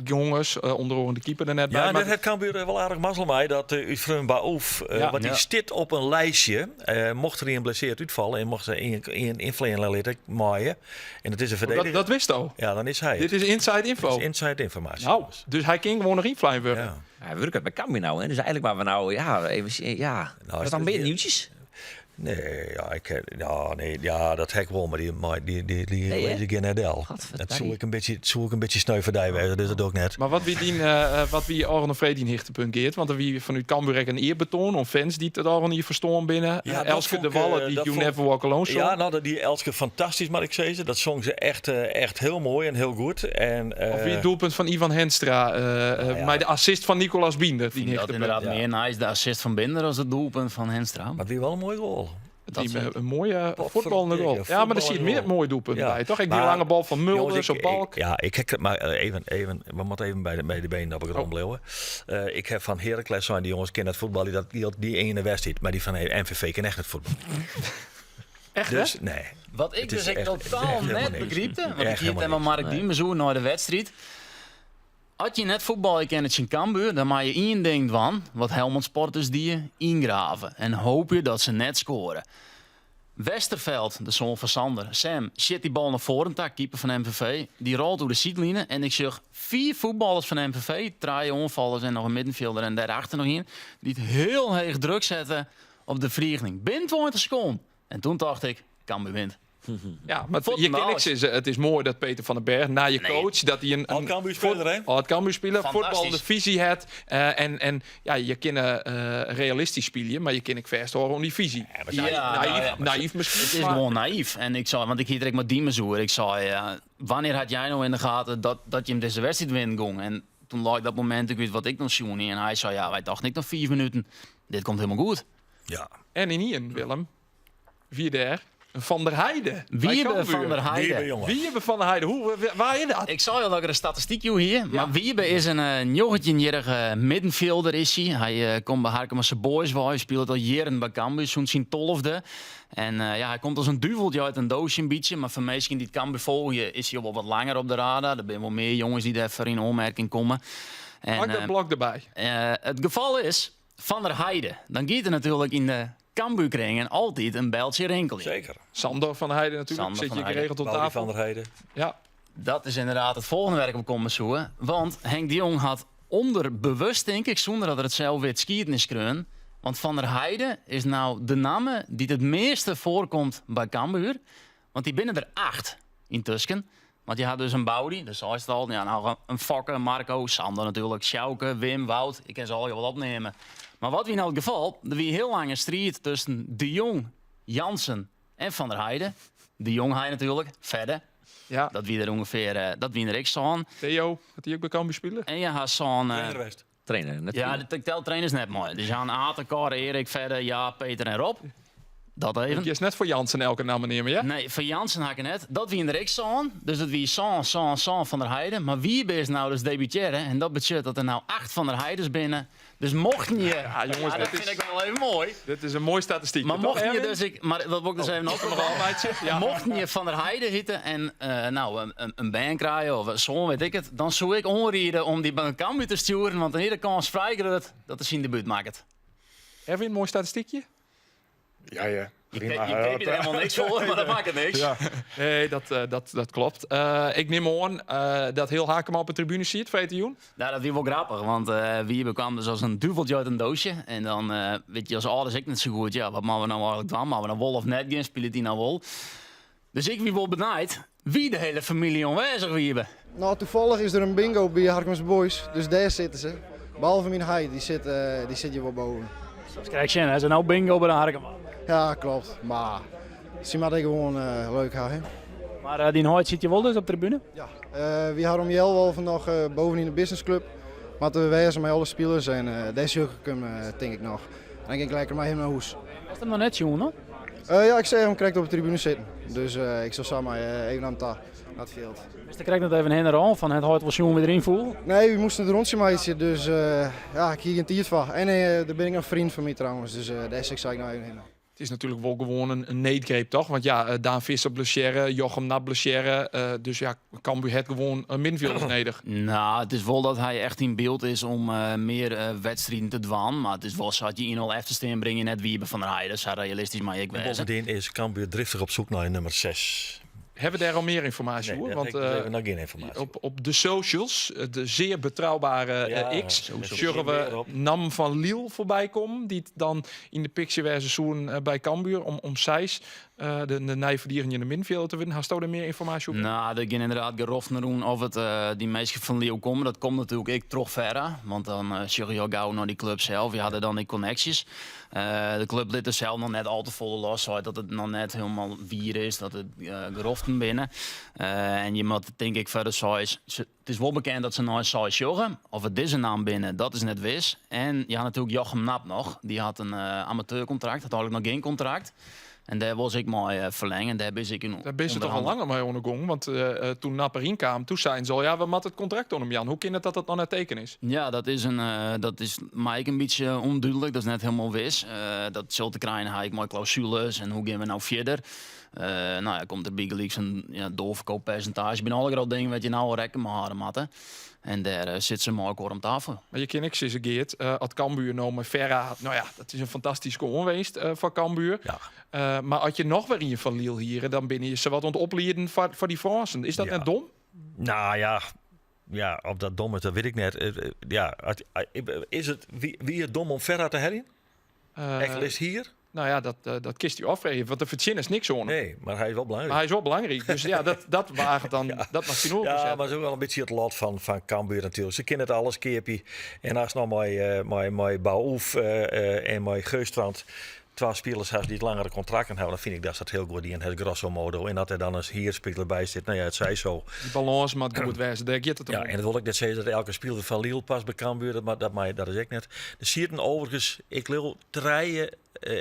Speaker 1: jongens, onder andere de keeper er net bij.
Speaker 5: Ja,
Speaker 1: Maar
Speaker 5: dat het Cambuur wel aardig mazzel mij dat Ufreun Baouf, want die zit op een lijstje. Mocht er een blesseerd uitvallen en mocht ze in invliegen laten maaien. En het is een verdediger.
Speaker 1: dat wist al.
Speaker 5: Ja, dan is hij.
Speaker 1: Dit is inside info.
Speaker 5: Dit is inside informatie.
Speaker 1: Nou, dus hij kan gewoon nog inflyen worden.
Speaker 5: Ja.
Speaker 3: Ja, we werken het bij Cambuur nou. Hè? Dus eigenlijk waar we nou,
Speaker 5: Nou,
Speaker 3: wat dan meer nieuwtjes?
Speaker 5: Nee, dat hek wel, maar die lees ik in Adel. Dat zoek ik een beetje sneuverdij wezen, dus dat ook net.
Speaker 1: Maar wat wie Arne Vredien hichtepunt Geert, want er wie vanuit Cambuur een eerbetoon om fans die het Arne hier verstaan binnen.
Speaker 5: Ja,
Speaker 1: Elske de Wallen die You Never Walk Alone song.
Speaker 5: Ja, nou, die Elske fantastisch, maar ik zei ze. Dat zong ze echt heel mooi en heel goed. En,
Speaker 1: of wie het doelpunt van Ivan Henstra, maar de assist van Nicolas Binder. Die
Speaker 4: dat inderdaad meer nice, de assist van Binder als het doelpunt van Henstra.
Speaker 5: Maar wie wel een mooi goal.
Speaker 1: Een mooie voetballende goal. Ja, maar er zit meer mooie doelpunten bij, toch? Die lange bal van Mulders op balk.
Speaker 5: Ja, ik heb maar even, we moeten even bij de benen op de grond blijven. Ik heb van Heracles zijn die jongens kennen het voetbal die ene wedstrijd, maar die van MVV kennen echt het voetbal.
Speaker 1: Echt,
Speaker 5: dus
Speaker 1: hè?
Speaker 5: nee.
Speaker 4: Wat ik dus totaal net begreepte, want ik
Speaker 5: Echt
Speaker 4: hield hem aan Mark Dien bezoek naar de wedstrijd. Als je net voetballen kent in Cambuur, dan maak je één ding van wat Helmond Sporters die ingraven. En hoop je dat ze net scoren. Westerveld, de zoon van Sander, Sam, shit die bal naar voren, keeper van MVV. Die rolt door de zijlijnen en ik zag 4 voetballers van MVV, 3 onvallers en nog een middenvelder en daarachter nog in, die het heel heeg druk zetten op de vlieging. Binnen 20 seconden. En toen dacht ik, Cambuur wint.
Speaker 1: Ja, maar
Speaker 4: Vond
Speaker 1: je
Speaker 4: me
Speaker 1: niks is, het is mooi dat Peter van den Berg na je coach dat hij een
Speaker 5: Cambuurspeler, hè?
Speaker 1: het Cambuurspeler,
Speaker 4: Fantastisch.
Speaker 1: voetbal de visie heeft en ja, je kan realistisch spelen, maar je kan ook verst horen om die visie. Naïef misschien.
Speaker 4: Het is
Speaker 1: maar-
Speaker 4: gewoon naïef. En ik zei, want ik hier direct met Diemen zoer. Ik zei, wanneer had jij nou in de gaten dat je hem deze wedstrijd win ging? En toen lag ik dat moment, ik weet wat ik nog zoen. En hij zei, ja, wij dachten niet nog 4 minuten. Dit komt helemaal goed.
Speaker 5: Ja.
Speaker 1: En in Ien, Willem, wie daar? Van der Heijden.
Speaker 4: Wiebe van der Heijden.
Speaker 5: jongen.
Speaker 1: Wiebe van der Heijden. Waar is dat?
Speaker 4: Ik zei al dat ik een statistiekje hier. Maar Wiebe is een joggetje-jarige middenvelder is hij. Hij komt bij Harkemasse Boys. Waar hij speelt al jaren bij Cambuur, zo'n zijn 12e. En hij komt als een duveltje uit een doosje een beetje. Maar voor mensen die het Cambuur volgen is hij al wel wat langer op de radar. Er zijn wel meer jongens die daar voor in opmerking komen. En,
Speaker 1: Pak dat blok erbij.
Speaker 4: het geval is, Van der Heijden. Dan gaat er natuurlijk in de Cambuurkringen altijd een bijltje rinkel in.
Speaker 5: Zeker.
Speaker 1: Sander van der Heijden natuurlijk.
Speaker 4: Sander
Speaker 1: Zit
Speaker 4: van
Speaker 1: je
Speaker 4: der
Speaker 1: geregeld op
Speaker 5: Bouwie
Speaker 1: tafel.
Speaker 5: van der Heijden.
Speaker 1: Ja.
Speaker 4: Dat is inderdaad het volgende werk op komen zoeken. Want Henk de Jong had onderbewust, denk ik, zonder dat er het zelf weet, skieten is kreun. Want Van der Heijden is nou de naam die het meeste voorkomt bij Cambuur. Want die binnen er 8 in Tusken. Want je had dus een Boudi, dus hij is het al. Ja, nou, een Fokke, Marco, Sander natuurlijk, Sjouke, Wim, Wout. Ik kan ze al wel opnemen. Maar wat wie nou het geval? Er wie heel lange strijd tussen de Jong, Jansen en Van der Heijden. De Jong hij natuurlijk, verder.
Speaker 1: Ja.
Speaker 4: Dat wie er ongeveer, dat wie er ik zo'n.
Speaker 1: Theo, dat hij ook bij Cambuur spelen?
Speaker 4: En je had zo'n...
Speaker 5: Trainer West.
Speaker 3: Trainer,
Speaker 4: ja,
Speaker 3: natuurlijk.
Speaker 4: de teltrainers net mooi. Dus je had Atekar, Erik, verder, ja, Peter en Rob. Dat even.
Speaker 1: Je is net voor Jansen elke naam nemen, ja?
Speaker 4: Nee, van Jansen had ik net. Dat wie in de zo'n. Dus dat wie zo'n van der Heijden. Maar wie is nou dus debuteren? En dat betekent dat er nou 8 van der Heidens binnen. Dus mocht je...
Speaker 1: Ja, jongens,
Speaker 4: dat
Speaker 1: dit
Speaker 4: vind
Speaker 1: is-
Speaker 4: ik wel even mooi.
Speaker 1: Dit is een mooi statistiek.
Speaker 4: Maar
Speaker 1: toch,
Speaker 4: mocht je
Speaker 1: Erwin?
Speaker 4: dus... Maar dat wil ik dus even opgevallen.
Speaker 1: Ja.
Speaker 4: Mocht je Van der Heijden hitten en een band krijgen of zo'n, weet ik het. Dan zou ik onrieden om die bij een Cambuur te sturen. Want dan is de kans vrij groot dat is in de buurt maakt.
Speaker 1: Erwin, mooi statistiekje?
Speaker 2: Ja.
Speaker 4: Je
Speaker 2: Prima.
Speaker 4: kreeg er helemaal niks voor, maar dat maakt het niks.
Speaker 2: Ja.
Speaker 1: Nee, dat klopt. Ik neem aan dat heel Hakema op de tribune ziet, Vretejoen.
Speaker 4: Nou, dat is wel grappig, want wie kwam dus als een duveltje uit een doosje. En dan, weet je, als ouders ik niet zo goed, ja, wat moeten we nou eigenlijk doen? Maar we nou wol of net gaan, spelen die nou wol. Dus ik wie wel benijd wie de hele familie onwijzig wie hebben.
Speaker 10: Nou, toevallig is er een bingo bij Harkema's Boys, dus daar zitten ze. Behalve mijn Hai, die zit hier wel boven.
Speaker 4: Kijk, Sjen, hè, ze nou bingo bij de Harkema.
Speaker 10: Ja, klopt, maar zie maar dat ik gewoon leuk hou. Hè?
Speaker 4: Maar die Hoyt zit je wel dus op de tribune?
Speaker 10: Ja, we hadden om Jel wel vandaag boven in de businessclub. Maar we wezen met alle spelers en deze uur kunnen denk ik nog. Dan ging ik lekker maar hem naar huis.
Speaker 4: Was dat nog net, jongen?
Speaker 10: Ja, ik zei hem correct op de tribune zitten. Dus ik zal samen even naar het veld.
Speaker 4: Dus dan krijg ik net even een rol van het Hoyt wel jongen weer erin voelen.
Speaker 10: Nee, we moesten er rondje maken, dus ja, ik hier een tiert van. En daar ben ik een vriend van mij trouwens, dus deze zei ik nou even heen.
Speaker 1: Het is natuurlijk wel gewoon een needgreep, toch? Want ja, Daan Visser blessure, Jochem Nat blessure. Dus ja, Cambuur het gewoon een middenvelder nodig.
Speaker 4: Nou, het is wel dat hij echt in beeld is om meer wedstrijden te dwan. Maar het is wel zo dat je in al even steen brengen net wie van der Heijden. Dat is realistisch, maar ik
Speaker 5: En
Speaker 4: weet het.
Speaker 5: bovendien is Cambuur driftig op zoek naar nummer 6.
Speaker 1: Hebben we daar al meer informatie
Speaker 5: Nee,
Speaker 1: over?
Speaker 5: daar
Speaker 1: Want
Speaker 5: heb ik even nog geen informatie.
Speaker 1: op de socials, de zeer betrouwbare
Speaker 5: Ja,
Speaker 1: X,
Speaker 5: socials.
Speaker 1: zullen
Speaker 5: Weer
Speaker 1: we
Speaker 5: op.
Speaker 1: Nam van Liel voorbij komen. Die het dan in de picture weer seizoen bij Cambuur om Seis de nijverdiering in de middenvelder te winnen. Hast u er meer informatie over?
Speaker 4: Nou, er gaan inderdaad geroft naar doen of het die meisje van Leeuw komen. Dat komt natuurlijk ik toch verder. Want dan zeg je gauw naar die club zelf. Je hadden dan die connecties. De club liet er zelf nog net al te volle los uit. Dat het nog net helemaal vier is. Dat het geroften binnen. En je moet denk ik verder Sais. Het is wel bekend dat ze nooit Sais joggen. Of het is een naam binnen, dat is net wis. En je had natuurlijk Jochem Nap nog. Die had een amateurcontract. Had eigenlijk nog geen contract. En daar was ik maar verlengen. Daar ben ik in
Speaker 1: Daar ben je toch al langer mee ondergong. Want toen Nap erin kwam, toen zeiden ze al, ja, we moeten het contract onder Jan. Hoe kan het dat het nog net teken is?
Speaker 4: Ja, dat is mij een beetje onduidelijk. Dat is net helemaal wis. Dat zult te krijgen, heb ik maar clausules en hoe gaan we nou verder? Nou ja, komt er Big Leagues een doorverkooppercentage. Binnen alle grote dingen wat je nou rekken maar houden matten. En daar zit ze mooi om tafel.
Speaker 1: Maar je kan niks zeggen, Geert. Had Cambuur nou met Ferra... Nou ja, dat is een fantastisch score geweest van Cambuur.
Speaker 5: Ja.
Speaker 1: Maar als je nog weer in je van Liel hier... dan ben je ze wat aan het opleiden voor die Fransen. Is dat net dom?
Speaker 5: Nou ja... Ja, of dat dom is, dat weet ik net. Is het wie het dom om Ferra te hellen? Echt is hier?
Speaker 1: Nou ja, dat kist u afvragen. Want de verzinnen is niks on.
Speaker 5: Nee, maar hij is wel belangrijk.
Speaker 1: Maar hij is wel belangrijk. Dus ja, dat wagen dan... Dat mag je nog
Speaker 5: Ja, maar het is ook wel een beetje het lot van Cambuur natuurlijk. Ze kennen het alles, Keerpie. En als nou mooi Bouwoef en mooi Geustrand... 12 spelers die het langere contract hebben, dan vind ik dat heel goed in het grosso modo. En dat er dan een hier speler bij zit. Nou ja, het zij zo.
Speaker 1: Die balans moet goed wezen. Daar gaat het om.
Speaker 5: Ja, en dat wil ik net zeggen dat elke speler van Lille past bij Cambuur. Dat is ik net. Er zitten overigens, ik wil 3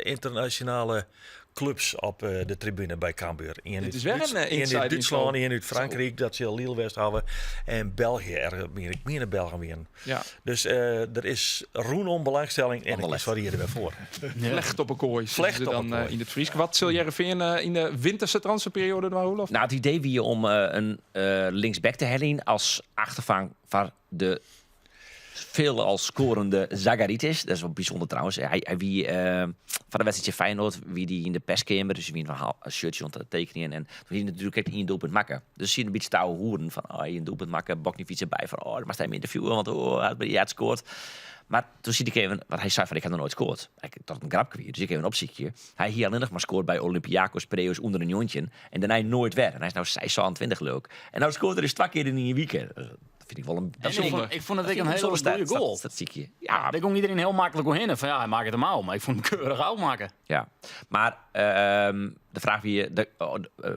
Speaker 5: internationale clubs op de tribune bij Cambuur.
Speaker 1: Dit is wel een inside
Speaker 5: in Duitsland,
Speaker 1: info.
Speaker 5: in Frankrijk, dat ze Lille West hebben. En België, meer in België weer.
Speaker 1: Ja.
Speaker 5: Dus er is roen om belangstelling en ik sorry er weer voor.
Speaker 1: Vlecht op een kooi.
Speaker 5: Vlecht op
Speaker 1: dan
Speaker 5: een kooi.
Speaker 1: in het Fries. Wat zul Jereveen in de winterse transferperiode doen, Olaf?
Speaker 3: Nou, het idee wie om een linksback te hellen als achtervang van de veel als scorende Zagaritis. Dat is wel bijzonder trouwens. Hij wie van de wedstrijdje Feyenoord, wie die in de perskamer, dus wie een shirtje om te tekenen. En wie natuurlijk echt in een doelpunt maken. Dus zie je een beetje touwen hoeren van, je een doelpunt maken, bok niet fietsen bij van, dat mag hij me interviewen, want hij had scoort. Maar toen zie ik even, wat hij zei van, ik heb nog nooit gescoord. Ik dacht een grapje weer, dus ik even een opzichtje. Hij hier alleen nog maar scoort bij Olympiakos, Preus, onder een jontje. En daarna nooit weer. En hij is nou 26 leuk. En nou scoort er dus 2 keer in een weekend. Dat vind ik wel een...
Speaker 4: Ik vond het een hele goede goal.
Speaker 3: Dat zie je.
Speaker 4: Ja, daar kon iedereen heel makkelijk heen. Van ja, hij maakt het hem maar ik vond hem keurig uitmaken.
Speaker 3: Ja, maar de vraag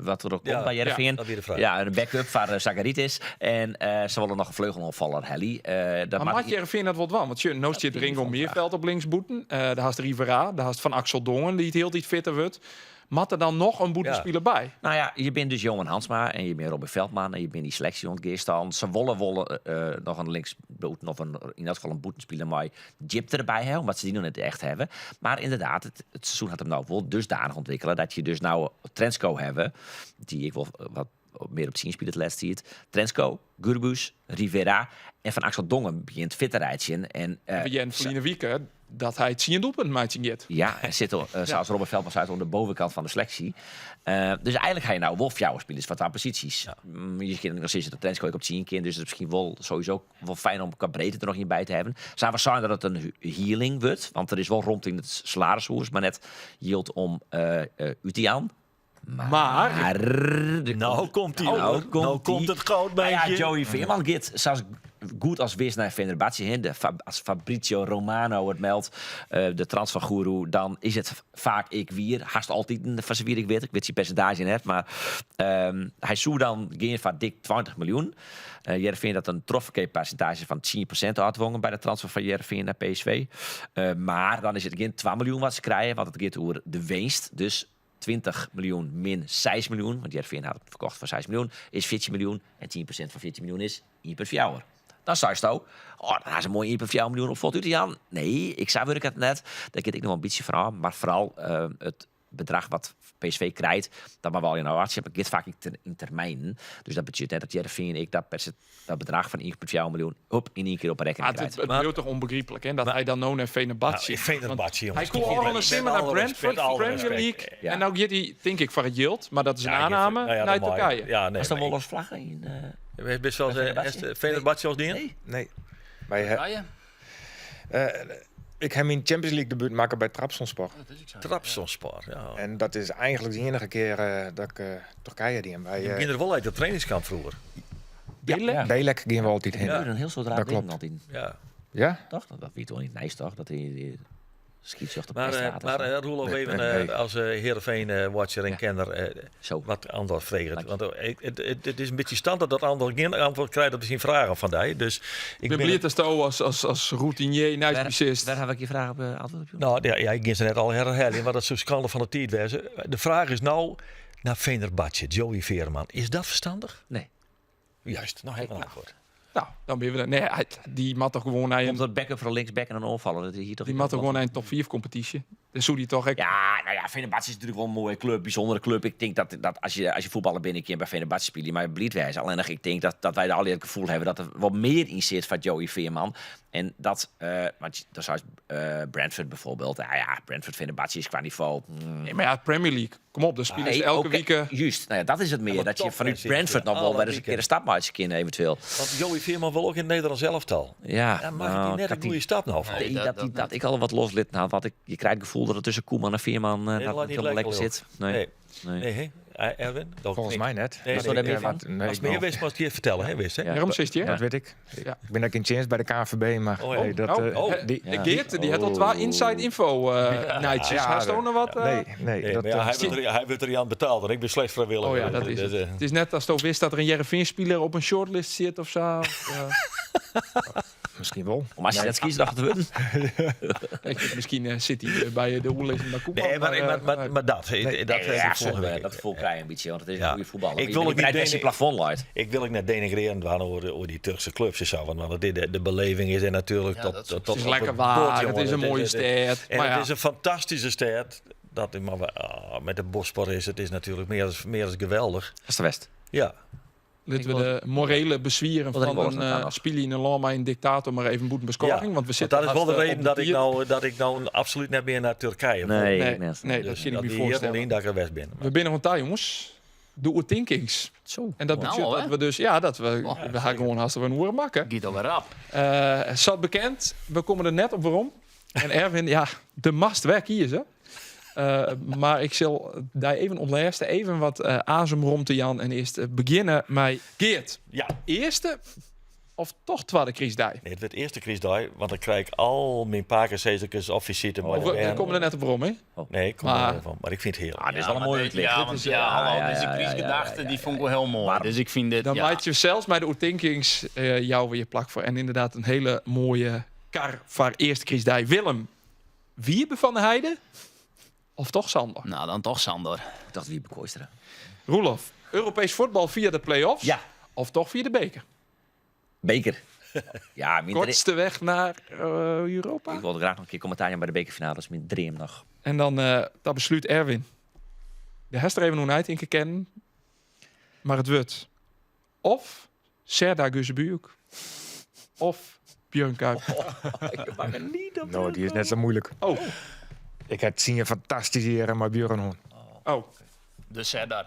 Speaker 3: wat er ook komt bij Jereveen.
Speaker 5: Ja, dat weer de vraag.
Speaker 3: Ja, een backup van Zagaritis. En ze willen nog een vleugelopvaller, Helly.
Speaker 1: Maar maakt Jereveen dat wat wel? Want je nou zit Ringo Meerveld op linksboeten. Daar haast Rivera, daar haast Van Axel Dongen, die het heel iets fitter wordt. Mat er dan nog een boetenspeler bij?
Speaker 3: Nou ja, je bent dus Johan Hansma en je bent Robin Veldman en je bent die selectie ontgeestaan. Ze willen nog een linksboet of in dat geval een boetenspeler maar Jip erbij hebben, omdat ze die nog niet echt hebben. Maar inderdaad, het seizoen had hem nou wel dusdanig ontwikkelen dat je dus nou Trensko hebben, die ik wel wat meer op 10 speelt het laatste hier. Trensko, Gurbus, Rivera en Van Axel Dongen begint fitter rijtje. En
Speaker 1: Jens Verliezen Wieken, dat hij het zien doelpunt maakt get.
Speaker 3: ja, hij zit zoals Robert Veldman uit aan de bovenkant van de selectie. Dus eigenlijk ga je nou wel jouw spelers van 2 posities.
Speaker 5: Ja.
Speaker 3: Je kunt nog steeds de Trensko op 10 keer, dus het is misschien wel sowieso wel fijn om qua breedte er nog in bij te hebben. Zou we zijn dat het een healing wordt, want er is wel rond in het salarishoers, maar net hield om Utiaan. Maar
Speaker 5: Nou komt hij.
Speaker 3: Nou
Speaker 5: Nou komt het goudbeentje.
Speaker 3: ja, Joey Veerman gaat zelfs goed als wees naar Fenerbahce. Als Fabrizio Romano het meldt, de transfergoeroe, dan is het vaak ik weer. Haast altijd van wie ik weet zijn percentage net, maar hij zou dan geen van dik 20 miljoen. Jereveen dat een trofferkeeppercentage van 10% uitwongen bij de transfer van Jereveen naar PSV. Maar dan is het geen 2 miljoen wat ze krijgen, want het gaat over de winst. Dus 20 miljoen min 6 miljoen, want Jereveen had het verkocht voor 6 miljoen, is 14 miljoen. En 10% van 14 miljoen is 1,4. Dan zou je dan is een mooi 1,4 miljoen op Fortuna. Nee, ik zou het net. Daar heb ik nog een beetje van, maar vooral het bedrag wat PSV krijgt, dat maar wel je nou hartstikke, maar het vaak in termijnen. Dus dat betekent net dat Jereveen ik dat bedrag van 1,4 miljoen in 1 keer op een rekening krijgt.
Speaker 1: Het is toch onbegrijpelijk, hè? Dat hij dan nou naar Fenerbahce.
Speaker 5: Hij
Speaker 1: kon al een simmer naar Brentford, Premier League.
Speaker 5: Ja.
Speaker 1: En nou gaat hij, denk ik, voor het yield, maar dat is een aanname naar Turkije.
Speaker 5: Ja, nee.
Speaker 3: Is dan wel als vlaggen in...
Speaker 5: Best wel Fenerbahce als ding?
Speaker 2: Nee. Ik heb mijn Champions League debuut maken bij Trabzonspor.
Speaker 5: Trabzonspor, ja.
Speaker 2: En dat is eigenlijk de enige keer dat ik Turkije die bij.
Speaker 5: Je ging er wel uit de trainingskamp vroeger.
Speaker 2: Belek gingen we altijd heen.
Speaker 3: Ja. Een heel soort raar
Speaker 2: Dat
Speaker 3: ding
Speaker 2: klopt.
Speaker 3: altijd.
Speaker 5: Ja.
Speaker 2: Ja?
Speaker 3: Toch? Dat weet toch niet nice, toch? Dat hij schiet zich op de
Speaker 5: Maar
Speaker 3: peststraat.
Speaker 5: Roelof, even
Speaker 2: nee.
Speaker 5: als Heerenveen-watcher en kenner
Speaker 3: Zo.
Speaker 5: wat antwoord vregen. Want het is een beetje standaard dat Andor geen antwoord krijgt op zijn vragen van die. Dus
Speaker 1: Ik ben blij dat je als routinier, nice bassist.
Speaker 3: Waar heb ik je vraag op antwoord op?
Speaker 5: Nou, ja, ik ging ze net al herhalen, wat dat zo schande van de tijd was. De vraag is nou naar Fenerbahce, Joey Veerman. Is dat verstandig?
Speaker 3: Nee.
Speaker 5: Juist, nog even een antwoord.
Speaker 1: Nou, dan ben je er. Nee, die mag toch gewoon naar
Speaker 3: Komt
Speaker 1: een...
Speaker 3: er backup voor een linksback en een onvaller? Dat is hier toch
Speaker 1: Die mag toch gewoon naar een top 4 competitie. Dus hoe die toch...
Speaker 3: Ja, nou ja, Fenerbahce is natuurlijk wel een mooie club, bijzondere club. Ik denk dat als je voetballer bent, een keer bij Fenerbahce spelen, maar Bliedwijs. Alleen nog, ik denk dat wij al het gevoel hebben dat er wat meer in zit van Joey Veerman. En dat, want zoals Brentford bijvoorbeeld. Ja, Brentford Fenerbahce is qua niveau.
Speaker 1: Nee, maar ja, Premier League. Kom op, de spelers
Speaker 3: Nee,
Speaker 1: elke
Speaker 3: oké,
Speaker 1: week...
Speaker 3: Juist, nou ja, dat is het meer.
Speaker 5: maar
Speaker 3: Dat je
Speaker 5: top
Speaker 3: vanuit
Speaker 5: mensen
Speaker 3: Brentford nog wel eens een keer een stapmaatje kunnen eventueel.
Speaker 5: Want Joey Veerman wil ook in het Nederlands elftal.
Speaker 3: Ja,
Speaker 5: Ja, maakt hij net een goede stap nou van?
Speaker 4: Nee,
Speaker 3: dat ik al wat loslid had. Want je krijgt het gevoel dat er tussen Koeman en Veerman
Speaker 5: laat
Speaker 3: dat het
Speaker 5: niet
Speaker 3: helemaal lekker
Speaker 5: lekker,
Speaker 3: zit.
Speaker 5: Nee,
Speaker 3: Nee.
Speaker 5: hè? Erwin?
Speaker 2: Volgens mij net.
Speaker 5: Nee,
Speaker 2: Dat
Speaker 5: nee,
Speaker 2: ik,
Speaker 3: nee,
Speaker 2: wat- nee,
Speaker 5: Als
Speaker 2: ik
Speaker 5: meer
Speaker 2: wel-
Speaker 5: wist, moest je het vertellen, hè? Wist, hè?
Speaker 3: Ja.
Speaker 1: Waarom zit je?
Speaker 2: Dat weet ik.
Speaker 1: Ja.
Speaker 2: Ik ben ook in chance bij de KNVB, maar
Speaker 5: Oh, ja.
Speaker 2: nee, dat... die,
Speaker 1: De Geert, die had al 2 inside info nightjes.
Speaker 2: Ja,
Speaker 1: Hij stond nog wat...
Speaker 2: nee,
Speaker 5: Nee,
Speaker 2: dat...
Speaker 5: maar ja, hij wordt er niet aan betaald en ik ben slechts vrijwilliger.
Speaker 1: Oh ja, dat is het. Het is net als je wist dat er een Jereveen-speler op een shortlist zit of zo.
Speaker 2: Misschien wel.
Speaker 3: Om als je net kiest dacht te winnen.
Speaker 1: Misschien zit hij bij de oerlezing bij Koeman.
Speaker 5: Nee, maar dat
Speaker 3: Ja,
Speaker 5: volgende week.
Speaker 3: dat voel krijg je een beetje, want het is een
Speaker 5: Ja.
Speaker 3: goede voetballer.
Speaker 5: Ik wil ook niet
Speaker 3: best
Speaker 5: denen-
Speaker 3: die plafond light.
Speaker 5: Ik wil ook net denigreren van over die Turkse clubs en zo, want dit de beleving is er natuurlijk tot
Speaker 1: Het is
Speaker 5: op
Speaker 1: lekker
Speaker 5: het
Speaker 1: waar,
Speaker 5: bord,
Speaker 1: het
Speaker 5: jongen.
Speaker 1: is een mooie stad.
Speaker 5: En
Speaker 1: Maar
Speaker 5: het
Speaker 1: ja,
Speaker 5: is een fantastische stad. Met de Bospor is het is natuurlijk meer dan geweldig.
Speaker 3: Dat is de West.
Speaker 5: Ja.
Speaker 1: laten we de morele bezwieren
Speaker 3: Wat er
Speaker 1: van
Speaker 3: was het dan
Speaker 1: een
Speaker 3: nog?
Speaker 1: spelen in een land met een dictator maar even boeten bescoring.
Speaker 5: Ja,
Speaker 1: Want we zitten
Speaker 5: dat is wel de
Speaker 1: haast,
Speaker 5: reden
Speaker 1: op
Speaker 5: dat ik nou absoluut net meer naar Turkije wil.
Speaker 3: Nee,
Speaker 1: Nee,
Speaker 3: net.
Speaker 1: nee, dat
Speaker 5: Dus
Speaker 1: kan ik me
Speaker 5: die hier
Speaker 1: voorstellen.
Speaker 5: alleen dat ik er west ben.
Speaker 1: We binnen van daar, jongens. De Oertinkings.
Speaker 3: Zo.
Speaker 1: En dat
Speaker 4: Nou,
Speaker 1: betekent
Speaker 4: hè?
Speaker 1: dat we dus, we gaan gewoon hartstikke een oren maken.
Speaker 4: Giet alweer rap.
Speaker 1: Zat bekend, we komen er net op waarom. En Erwin, ja, de mast weg hier ze. Maar ik zal daar even ontlijsten, even wat azem rond te Jan en eerst beginnen met Geert.
Speaker 5: Ja.
Speaker 1: Eerste of toch tweede kriesdij?
Speaker 5: Nee, het werd eerste kriesdag, want dan krijg ik al mijn pakenzezeltjes of visite. Maar
Speaker 1: We komen er net op waarom, hè?
Speaker 5: Nee, ik kom
Speaker 1: Maar-
Speaker 5: er wel van. Maar ik vind het heerlijk.
Speaker 3: Ah, dit is wel een mooie uitleg.
Speaker 4: Ja, want hallo, deze kriesgedachte, die vond ik wel heel mooi.
Speaker 3: Waarom?
Speaker 4: Dus ik vind dit,
Speaker 1: Dan
Speaker 4: ja.
Speaker 1: maakt je zelfs bij de Oertinkings jou weer plak voor. En inderdaad een hele mooie kar voor eerste kriesdij. Willem, Wiebe van de Heide? Of toch Sander?
Speaker 4: Nou, dan toch Sander.
Speaker 3: Ik dacht wie bekoisteren.
Speaker 1: Roelof, Europees voetbal via de play-offs?
Speaker 3: Ja.
Speaker 1: Of toch via de beker?
Speaker 3: Beker. Ja, minder.
Speaker 1: Kortste weg naar Europa?
Speaker 3: Ik wilde graag nog een keer commentaar aan bij de bekerfinales met Dream nog.
Speaker 1: En dan dat besluit Erwin. De Hester even nog uit in kennen. Maar het wordt of Serdar Gussebujuk of Björn Kuip.
Speaker 3: Ik mag er niet op.
Speaker 2: Nou, die is net zo moeilijk.
Speaker 1: Oh,
Speaker 2: Ik heb het zien je fantastisch hier, maar Björn Hoorn.
Speaker 1: oh.
Speaker 4: De Serdar.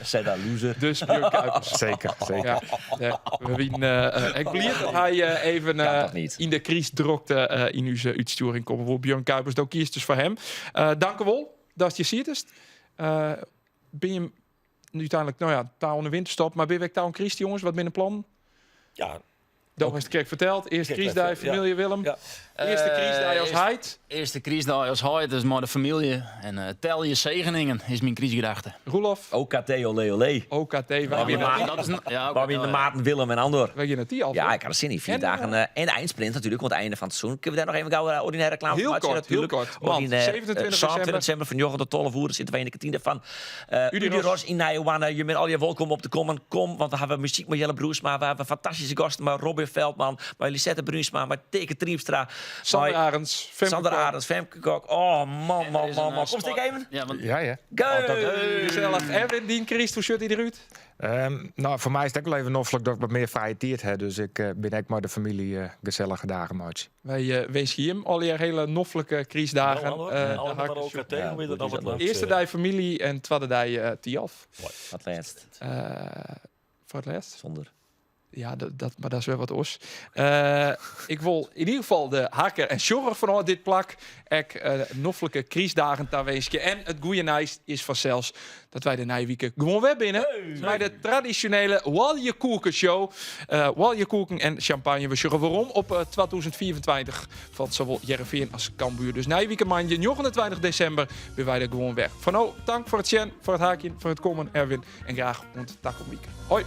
Speaker 3: Zeg dat loser.
Speaker 1: Dus Björn Kuipers.
Speaker 2: Zeker, zeker.
Speaker 1: Ja, we winnen. Ik blief dat hij even
Speaker 3: Kan toch niet?
Speaker 1: in de crisis drukte in onze uitsturing komen. Voor Björn Kuipers, dan kiest dus voor hem. Dank u wel dat je ziet is. Ben je nu uiteindelijk, nou ja, touw in de winterstop, maar ben je touw een crisis, jongens? Wat binnen plan?
Speaker 5: Ja,
Speaker 1: Dat is de kerk verteld. Eerste
Speaker 5: Kerk
Speaker 1: crisis,
Speaker 5: verteld,
Speaker 1: familie Willem.
Speaker 5: ja.
Speaker 1: Eerste crisis als heid.
Speaker 4: Eerste kriesdag als huid, dus maar de familie. En tel je zegeningen, is mijn kriesgedachte.
Speaker 1: Roelof,
Speaker 3: OKT, olé, olé.
Speaker 1: OKT. Wij
Speaker 3: Waar
Speaker 1: gaan
Speaker 3: maar-
Speaker 1: naar
Speaker 4: Dat is, ja,
Speaker 3: Waar we in de Maarten, Willem en Andor.
Speaker 1: wij gaan naar die al.
Speaker 3: Ja, ik had er zin in. 4
Speaker 1: En,
Speaker 3: dagen. En de eindsprint natuurlijk, want het einde van het seizoen. Kunnen we daar nog even gauw ordinaire reclame
Speaker 1: Heel
Speaker 3: van maken?
Speaker 1: kort, heel kort. Want 27
Speaker 3: december van 9 tot 12 uur zitten wij in de kantine van Udiros in Nijwana. Je bent al je welkom op te komen. Kom, want we hebben muziek met Jelle Broesma. We hebben fantastische gasten, maar Robin Veldman, maar Lisette Brunsma, maar Teke Triepstra.
Speaker 1: Sander
Speaker 3: maar
Speaker 1: Arends, Femke
Speaker 3: Sander
Speaker 1: Kok.
Speaker 3: Arends, Femke Kok. Oh, man. Kom stik even.
Speaker 4: Ja, want
Speaker 2: Ja, ja.
Speaker 3: Go!
Speaker 1: Gezellig. Erwin, die Christ, hoe zit hij eruit?
Speaker 2: Nou, voor mij is het ook wel even noffelijk dat ik wat meer vrije tijd heb. Dus ik ben echt maar de familie gezellige dagen, maatje.
Speaker 1: Wij wensen hem al die hele noffelijke criesdagen.
Speaker 5: allemaal maar OKT.
Speaker 3: Ja,
Speaker 5: Hoe je dat
Speaker 3: goed,
Speaker 5: nou
Speaker 3: is
Speaker 5: wat
Speaker 3: dat
Speaker 5: leuk.
Speaker 1: Eerste dij familie en tweede dij Tiaf.
Speaker 3: Wat laatst.
Speaker 1: Voor het laatst.
Speaker 3: Zonder.
Speaker 1: Ja, maar dat is wel wat os. Ik wil in ieder geval de hakker en sjorg van dit plak. Ik noffelijke kriesdagen daar wensen. En het goede nieuws is vanzelfs dat wij de Nijwieken gewoon weer binnen. Bij de traditionele Waljekoeken show. Waljekoeken en champagne. We zorgen waarom op 2024 van zowel Jereveen als Cambuur. Dus Nijwieken maandje 29 december weer wij er gewoon weg. Van dank voor het Sjen, voor het haakje, voor het komen Erwin. En graag ont takkomweek. Hoi!